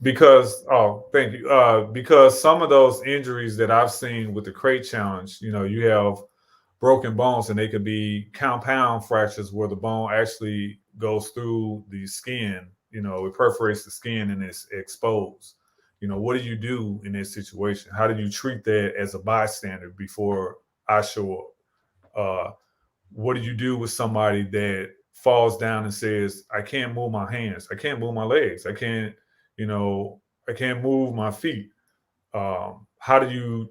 Because thank you. Because some of those injuries that I've seen with the crate challenge, you have broken bones, and they could be compound fractures where the bone actually goes through the skin. It perforates the skin and it's exposed. What do you do in this situation? How do you treat that as a bystander before I show up? What do you do with somebody that falls down and says, I can't move my hands, I can't move my legs, I can't move my feet? How do you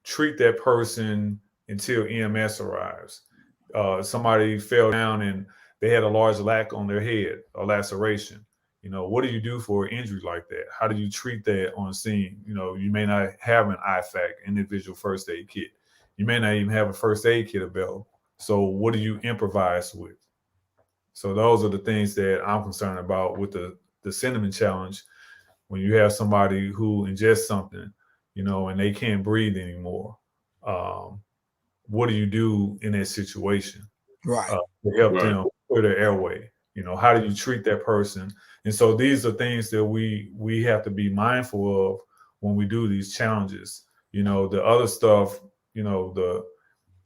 treat that person until EMS arrives? Somebody fell down and they had a large lac on their head, a laceration. What do you do for an injury like that? How do you treat that on scene? You may not have an IFAC, individual first aid kit. You may not even have a first aid kit available. So what do you improvise with? So those are the things that I'm concerned about with the cinnamon challenge. When you have somebody who ingests something, and they can't breathe anymore, what do you do in that situation? Right. To help them clear their airway? How do you treat that person? And so these are things that we have to be mindful of when we do these challenges. The other stuff,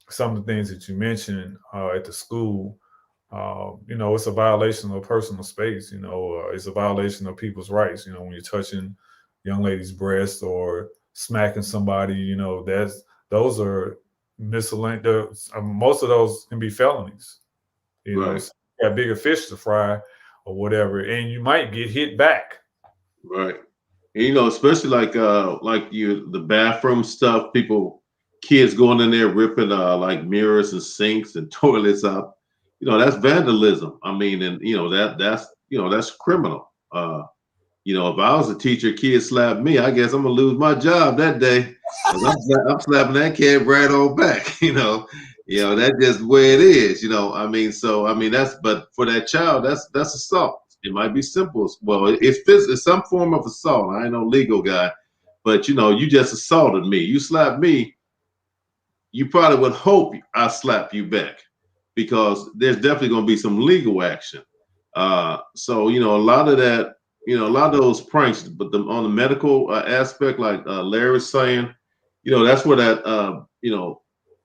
some of the things that you mentioned at the school, it's a violation of personal space. It's a violation of people's rights. When you're touching young ladies' breasts or smacking somebody, those are miscellaneous. Most of those can be felonies. So you got bigger fish to fry or whatever, and you might get hit back. Right. And, especially like the bathroom stuff, kids going in there ripping like mirrors and sinks and toilets up. That's vandalism. I mean, and that's criminal. If I was a teacher, kids slapped me, I guess I'm gonna lose my job that day. I'm slapping that kid right on back. That's just the way it is. But for that child, that's assault. It might be simple. Well, it's some form of assault. I ain't no legal guy, but you just assaulted me. You slapped me. You probably would hope I slap you back, because there's definitely going to be some legal action. So a lot of that, a lot of those pranks, but on the medical aspect, like Larry's saying, that's where that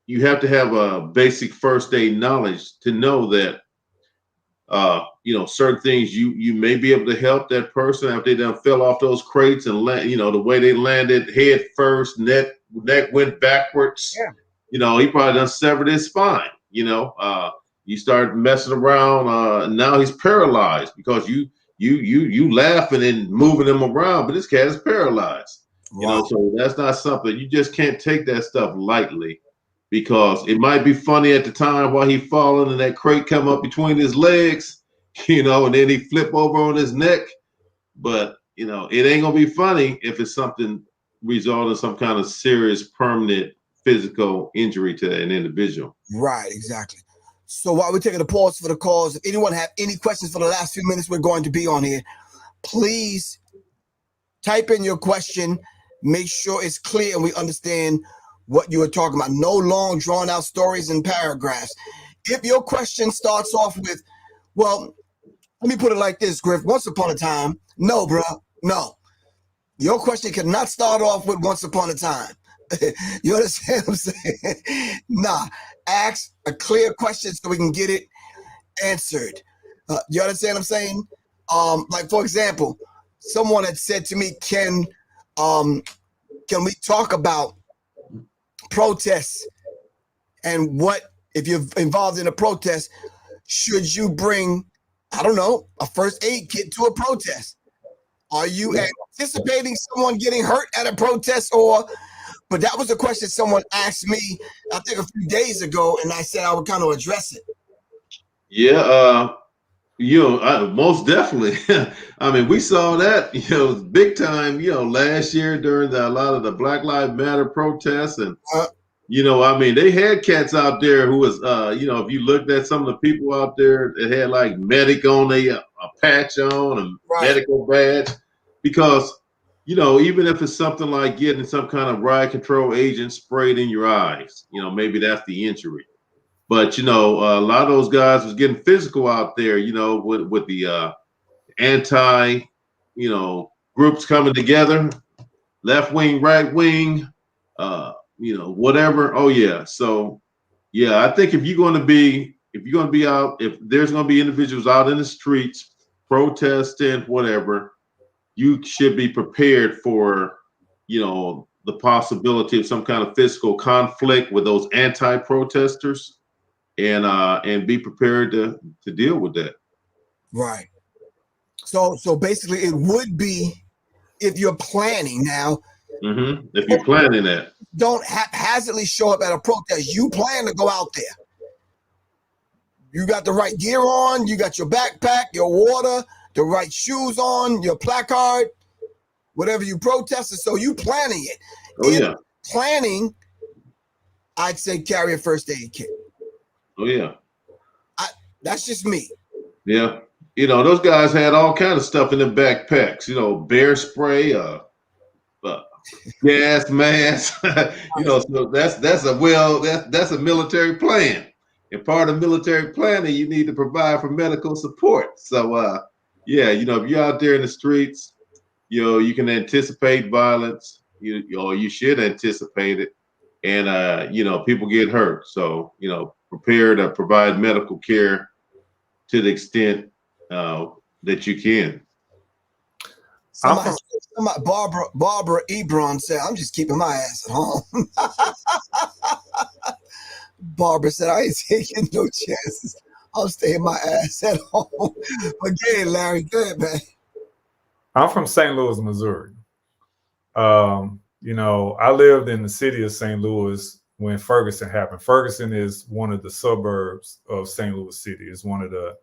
you have to have a basic first aid knowledge to know that certain things you may be able to help that person after they done fell off those crates and the way they landed head first, neck went backwards. Yeah. He probably done severed his spine. You start messing around. Now he's paralyzed because you laughing and moving him around, but this cat is paralyzed. Wow. So that's not something you just can't take that stuff lightly, because it might be funny at the time while he falling and that crate come up between his legs, and then he flip over on his neck. But it ain't gonna be funny if it's something resulting in some kind of serious permanent physical injury to an individual. Right, exactly. So while we're taking a pause for the calls, if anyone have any questions for the last few minutes we're going to be on here, please type in your question. Make sure it's clear and we understand what you are talking about. No long drawn out stories and paragraphs. If your question starts off with, well, let me put it like this, Griff, once upon a time. No, bro, no. Your question cannot start off with once upon a time. You understand what I'm saying? Nah, ask a clear question so we can get it answered. You understand what I'm saying? Like, for example, someone had said to me, can we talk about protests and what if you're involved in a protest, should you bring, I don't know, a first aid kit to a protest? Are you anticipating someone getting hurt at a protest, or? But that was a question someone asked me, I think a few days ago, and I said I would kind of address it. Yeah, most definitely. I mean, we saw that, big time, last year during a lot of the Black Lives Matter protests. And, I mean, they had cats out there who was, if you looked at some of the people out there that had like medic on a patch on, a medical badge, because, even if it's something like getting some kind of riot control agent sprayed in your eyes, maybe that's the injury. But a lot of those guys was getting physical out there, with the anti, groups coming together, left wing, right wing, whatever. Oh yeah. So yeah, I think if you're going to be out, if there's going to be individuals out in the streets protesting, whatever, you should be prepared for, the possibility of some kind of physical conflict with those anti-protesters. And be prepared to deal with that. Right. So basically, it would be, if you're planning now. Mm-hmm. If you're planning that, don't haphazardly show up at a protest. You plan to go out there. You got the right gear on. You got your backpack, your water, the right shoes on, your placard, whatever you protested. So you planning it. Oh yeah. Planning, I'd say carry a first aid kit. Oh yeah. That's just me. Yeah. Those guys had all kind of stuff in their backpacks, bear spray, gas mask, so that's a military plan. And part of military planning, you need to provide for medical support. So if you're out there in the streets, you can anticipate violence, you should anticipate it. And people get hurt. So, prepare to provide medical care to the extent that you can. Somebody, Barbara Ebron said, I'm just keeping my ass at home. Barbara said, I ain't taking no chances. I'll stay my ass at home. But go ahead, Larry. Go ahead, man. I'm from St. Louis, Missouri. I lived in the city of St. Louis when Ferguson happened. Ferguson is one of the suburbs of St. Louis City. It's one of the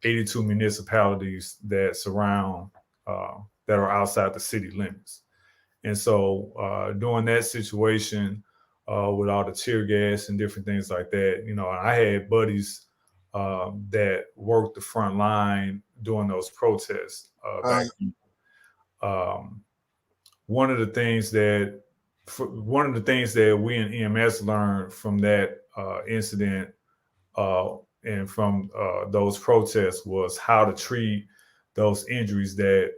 82 municipalities that surround, that are outside the city limits. And so during that situation, with all the tear gas and different things like that, I had buddies that worked the front line during those protests. One of the things that we in EMS learned from that incident and from those protests was how to treat those injuries that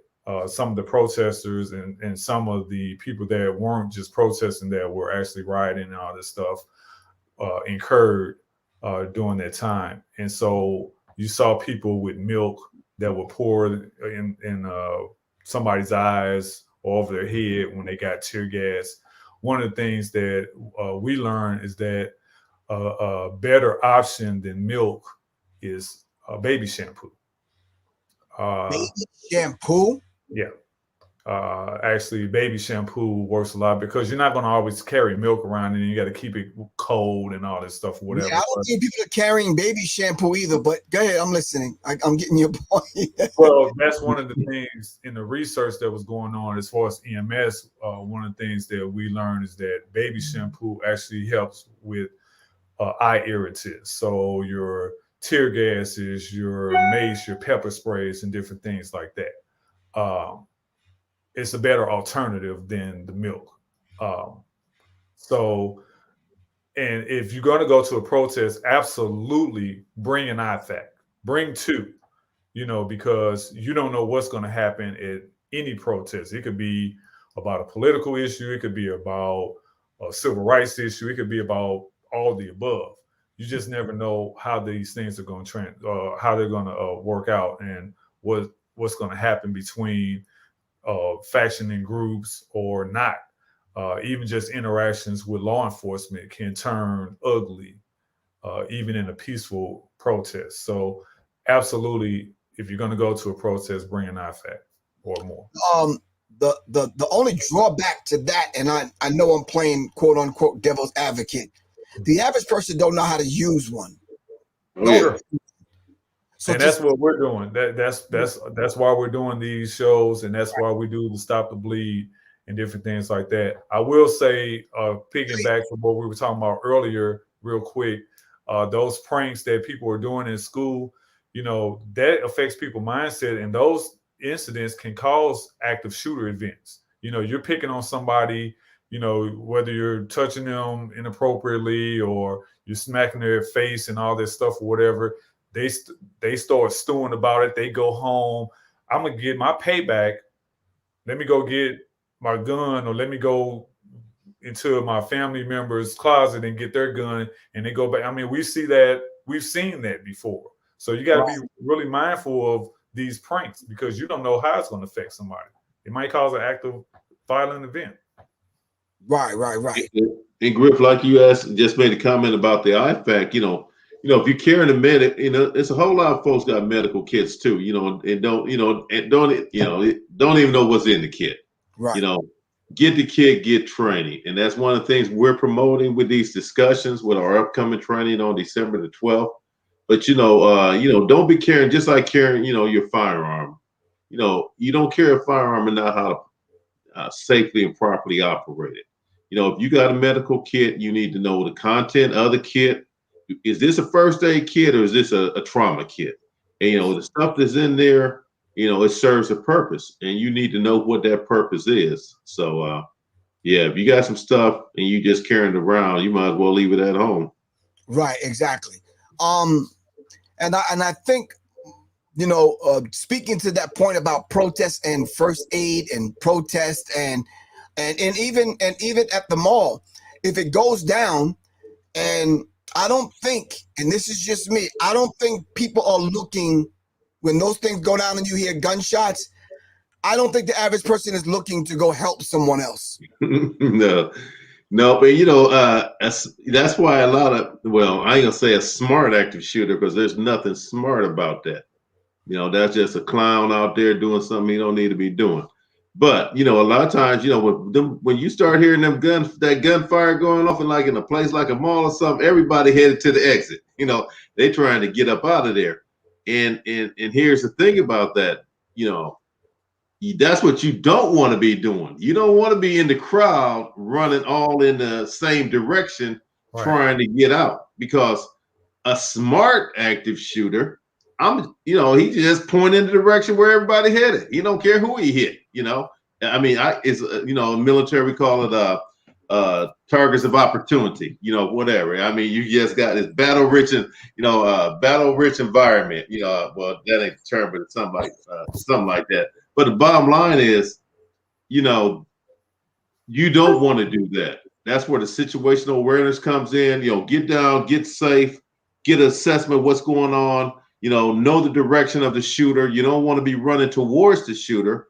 some of the protesters and some of the people that weren't just protesting, that were actually rioting and all this stuff, incurred during that time. And so you saw people with milk that were poured in somebody's eyes or over their head when they got tear gas. One of the things that we learned is that a better option than milk is baby shampoo. Baby shampoo? Yeah. Actually, baby shampoo works a lot because you're not going to always carry milk around and you got to keep it cold and all this stuff, whatever. Yeah, I don't think people are carrying baby shampoo either, but go ahead. I'm listening. I'm getting your point. Well, that's one of the things in the research that was going on as far as EMS. One of the things that we learned is that baby shampoo actually helps with eye irritants. So your tear gases, your mace, your pepper sprays, and different things like that. It's a better alternative than the milk. And if you're going to go to a protest, absolutely bring an IFAC. Bring two, because you don't know what's going to happen at any protest. It could be about a political issue. It could be about a civil rights issue. It could be about all the above. You just never know how these things are going to how they're going to work out, and what's going to happen between faction and groups or not. Even just interactions with law enforcement can turn ugly even in a peaceful protest. So absolutely, if you're going to go to a protest, bring an IFAC or more. The only drawback to that, and I know I'm playing quote unquote devil's advocate, the average person don't know how to use one. Sure. So and that's what we're doing. That's why we're doing these shows, and that's why we do the Stop the Bleed and different things like that. I will say, picking back from what we were talking about earlier, real quick, those pranks that people are doing in school, that affects people's mindset, and those incidents can cause active shooter events. You're picking on somebody, whether you're touching them inappropriately or you're smacking their face and all this stuff or whatever. They start stewing about it. They go home. I'm gonna get my payback. Let me go get my gun, or let me go into my family member's closet and get their gun, and they go back. I mean, we've seen that before. So you got to be really mindful of these pranks, because you don't know how it's going to affect somebody. It might cause an active violent event. Right. And Griff, like you just made a comment about the IFAC, if you're carrying a medic, it's a whole lot of folks got medical kits too, and don't even know what's in the kit. Right. Get the kit, get training. And that's one of the things we're promoting with these discussions with our upcoming training on December the 12th. But don't be carrying, just like carrying, your firearm. You don't carry a firearm and not how to safely and properly operate it. If you got a medical kit, you need to know the content of the kit. Is this a first aid kit or is this a trauma kit? And the stuff that's in there, it serves a purpose, and you need to know what that purpose is. So if you got some stuff and you just carrying it around, you might as well leave it at home. Right, exactly. And I think, speaking to that point about protest and first aid and protest and even at the mall, if it goes down, and I don't think, and this is just me, I don't think people are looking, when those things go down and you hear gunshots, I don't think the average person is looking to go help someone else. No, but that's why a lot of, I ain't gonna say a smart active shooter, because there's nothing smart about that. That's just a clown out there doing something he don't need to be doing. But a lot of times, when you start hearing that gunfire going off in a place like a mall or something, everybody headed to the exit. They trying to get up out of there. And here's the thing about that, that's what you don't want to be doing. You don't want to be in the crowd running all in the same direction, trying to get out, because a smart active shooter, he just point in the direction where everybody headed. He don't care who he hit. It's military, we call it targets of opportunity. Whatever. You just got this battle rich environment. Well, that ain't the term, but it's something like that. But the bottom line is, you don't want to do that. That's where the situational awareness comes in. Get down, get safe, get an assessment of what's going on. Know the direction of the shooter. You don't want to be running towards the shooter,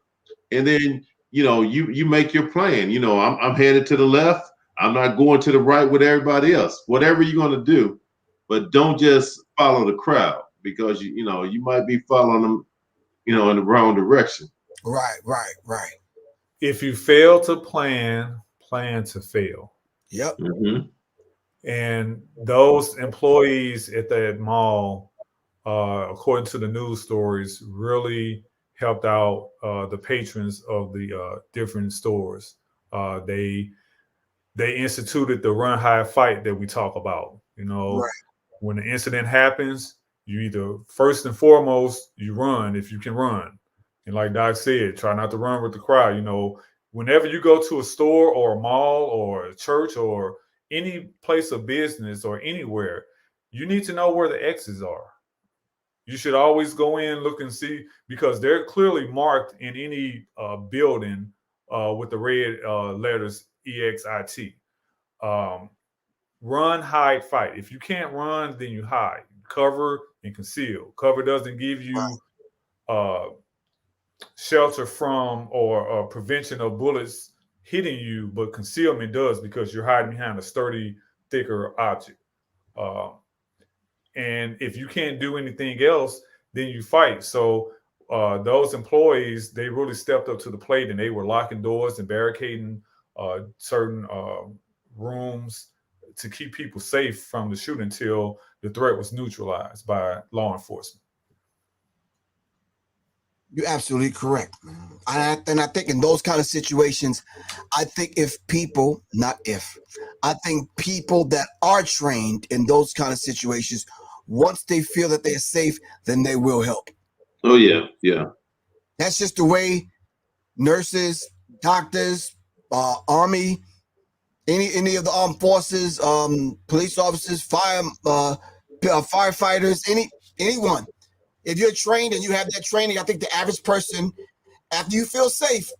and then you make your plan. I'm headed to the left. I'm not going to the right with everybody else. Whatever you're going to do, but don't just follow the crowd, because you might be following them, in the wrong direction. Right. If you fail to plan to fail. Yep. Mm-hmm. And those employees at that mall, according to the news stories, really helped out the patrons of the different stores. They instituted the run, hide, fight that we talk about. When the incident happens, you either first and foremost, you run if you can run. And like Doc said, try not to run with the crowd. Whenever you go to a store or a mall or a church or any place of business or anywhere, you need to know where the exits are. You should always go in, look and see, because they're clearly marked in any building with the red letters EXIT. Run, hide, fight. If you can't run, then you hide. Cover and conceal. Cover doesn't give you shelter from or prevention of bullets hitting you, but concealment does, because you're hiding behind a sturdy, thicker object. And if you can't do anything else, then you fight. So those employees, they really stepped up to the plate, and they were locking doors and barricading certain rooms to keep people safe from the shooting until the threat was neutralized by law enforcement. You're absolutely correct. And I think in those kind of situations, I think people that are trained in those kind of situations, once they feel that they're safe, then they will help. Oh, yeah. Yeah. That's just the way nurses, doctors, Army, any of the armed forces, police officers, firefighters, anyone. If you're trained and you have that training, I think the average person, after you feel safe,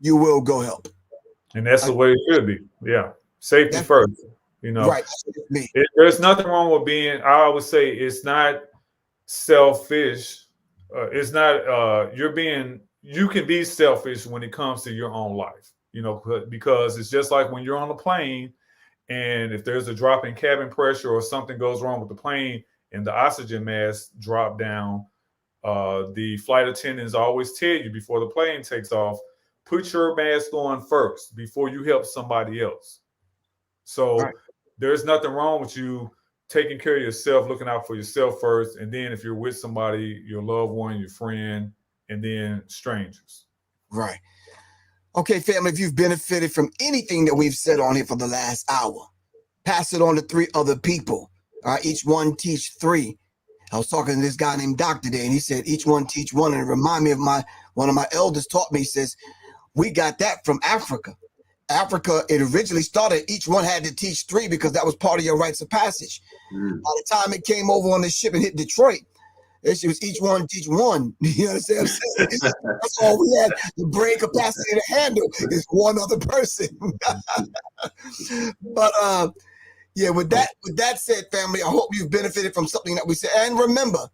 you will go help. And that's the way it should be. Yeah. Safety first. You know, right. There's nothing wrong with being, I would say it's not selfish. It's not, you can be selfish when it comes to your own life, you know, because it's just like when you're on a plane and if there's a drop in cabin pressure or something goes wrong with the plane, and the oxygen mask drop down, the flight attendants always tell you before the plane takes off, put your mask on first before you help somebody else. So there's nothing wrong with you taking care of yourself, looking out for yourself first. And then if you're with somebody, your loved one, your friend, and then strangers. Right. Okay, family, if you've benefited from anything that we've said on here for the last hour, pass it on to 3 other people. Each one teach 3. I was talking to this guy named Doc today, and he said each one teach 1. And it reminded me of one of my elders taught me. He says, we got that from Africa. Africa, it originally started, each one had to teach 3 because that was part of your rites of passage. By the time it came over on the ship and hit Detroit, it was each one teach 1. You understand what I'm saying? That's all we had. The brain capacity to handle is 1 other person. But yeah, with that said, family, I hope you've benefited from something that we said. And remember,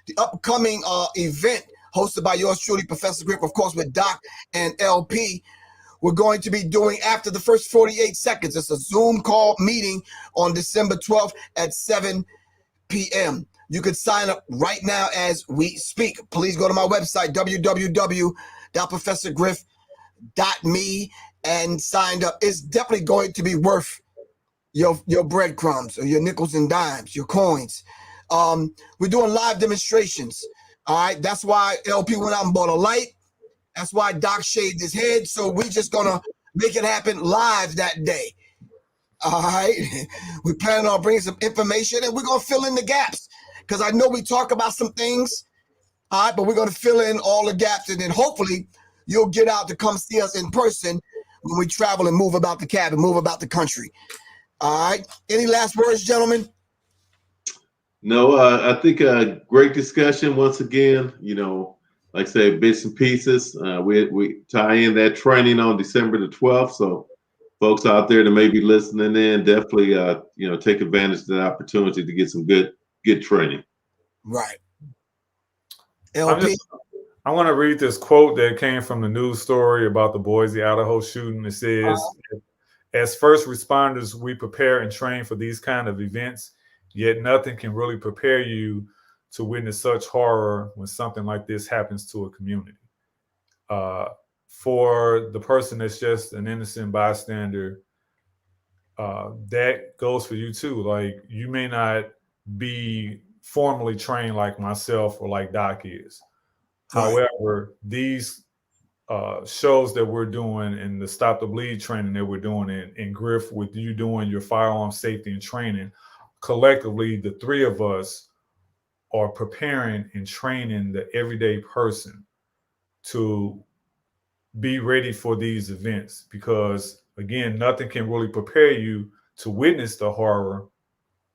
the upcoming event hosted by yours truly, Professor Griff, of course, with Doc and LP, we're going to be doing after the first 48 seconds. It's a Zoom call meeting on December 12th at 7 p.m. You can sign up right now as we speak. Please go to my website, www.professorgriff.me, and sign up. It's definitely going to be worth your breadcrumbs or your nickels and dimes, your coins. We're doing live demonstrations. All right. That's why LP went out and bought a light. That's why Doc shaved his head. So we're just gonna make it happen live that day. All right. We plan on bringing some information and we're gonna fill in the gaps. Because I know we talk about some things. All right, but we're gonna fill in all the gaps, and then hopefully you'll get out to come see us in person when we travel and move about the cabin, move about the country. All right. Any last words, gentlemen? No, I think a great discussion once again. You know, like I say, bits and pieces. We tie in that training on December the 12th. So folks out there that may be listening in, definitely take advantage of the opportunity to get some good training. Right. LP. I want to read this quote that came from the news story about the Boise, Idaho shooting. It says, as first responders, we prepare and train for these kind of events, yet nothing can really prepare you to witness such horror when something like this happens to a community. For the person that's just an innocent bystander, that goes for you too. Like, you may not be formally trained like myself or like Doc is. Right. However, these shows that we're doing and the Stop the Bleed training that we're doing in Griff, with you doing your firearm safety and training, collectively, the 3 of us are preparing and training the everyday person to be ready for these events. Because again, nothing can really prepare you to witness the horror.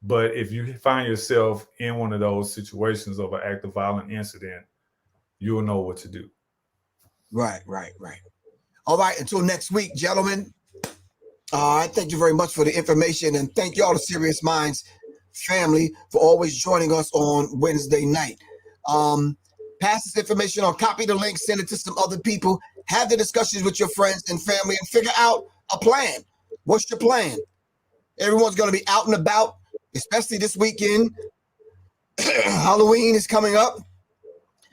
But if you find yourself in one of those situations of an active violent incident, you'll know what to do. Right. All right. Until next week, gentlemen. Thank you very much for the information, and thank you all the Serious Minds family for always joining us on Wednesday night. Pass this information on, copy the link, send it to some other people, have the discussions with your friends and family, and figure out a plan. What's your plan? Everyone's going to be out and about especially this weekend. Halloween is coming up.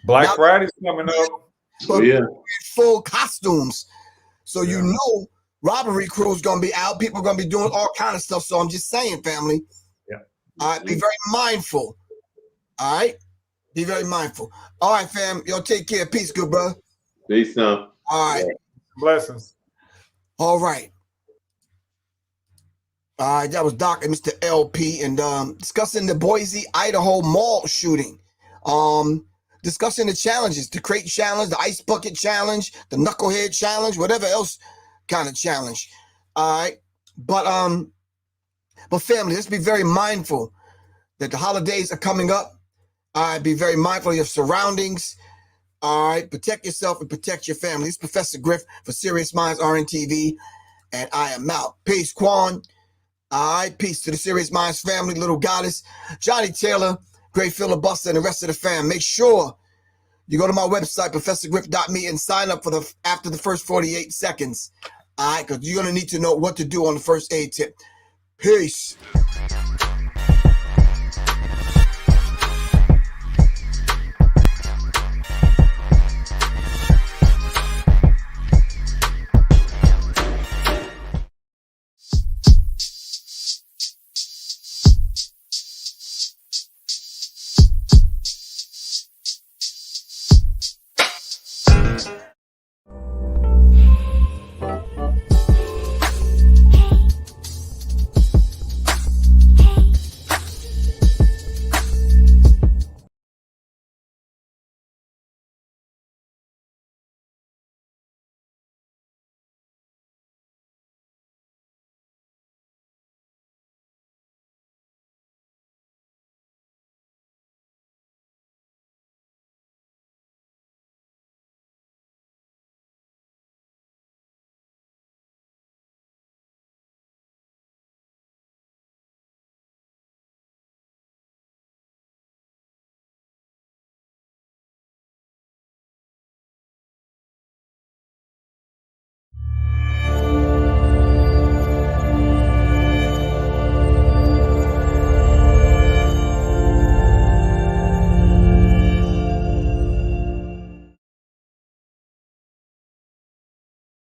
Black Friday's coming up. Oh, yeah. Full costumes. So you know robbery crew is going to be out. People are going to be doing all kind of stuff. So I'm just saying, family. Yeah. All right, be very mindful. All right? Be very mindful. All right, fam. Y'all take care. Peace, good brother. Peace now. All right. Blessings. All right. All right, that was Doc and Mr. LP, and discussing the Boise, Idaho mall shooting. Discussing the challenges, the crate challenge, the ice bucket challenge, the knucklehead challenge, whatever else kind of challenge. All right. But family, let's be very mindful that the holidays are coming up. All right, be very mindful of your surroundings. All right, protect yourself and protect your family. This is Professor Griff for Serious Minds RNTV, and I am out. Peace, Quan. All right, peace to the Serious Minds family, Little Goddess, Johnny Taylor, Great Filibuster, and the rest of the fam. Make sure you go to my website, professorgriff.me, and sign up for after the first 48 seconds. All right, because you're going to need to know what to do on the first aid tip. Peace.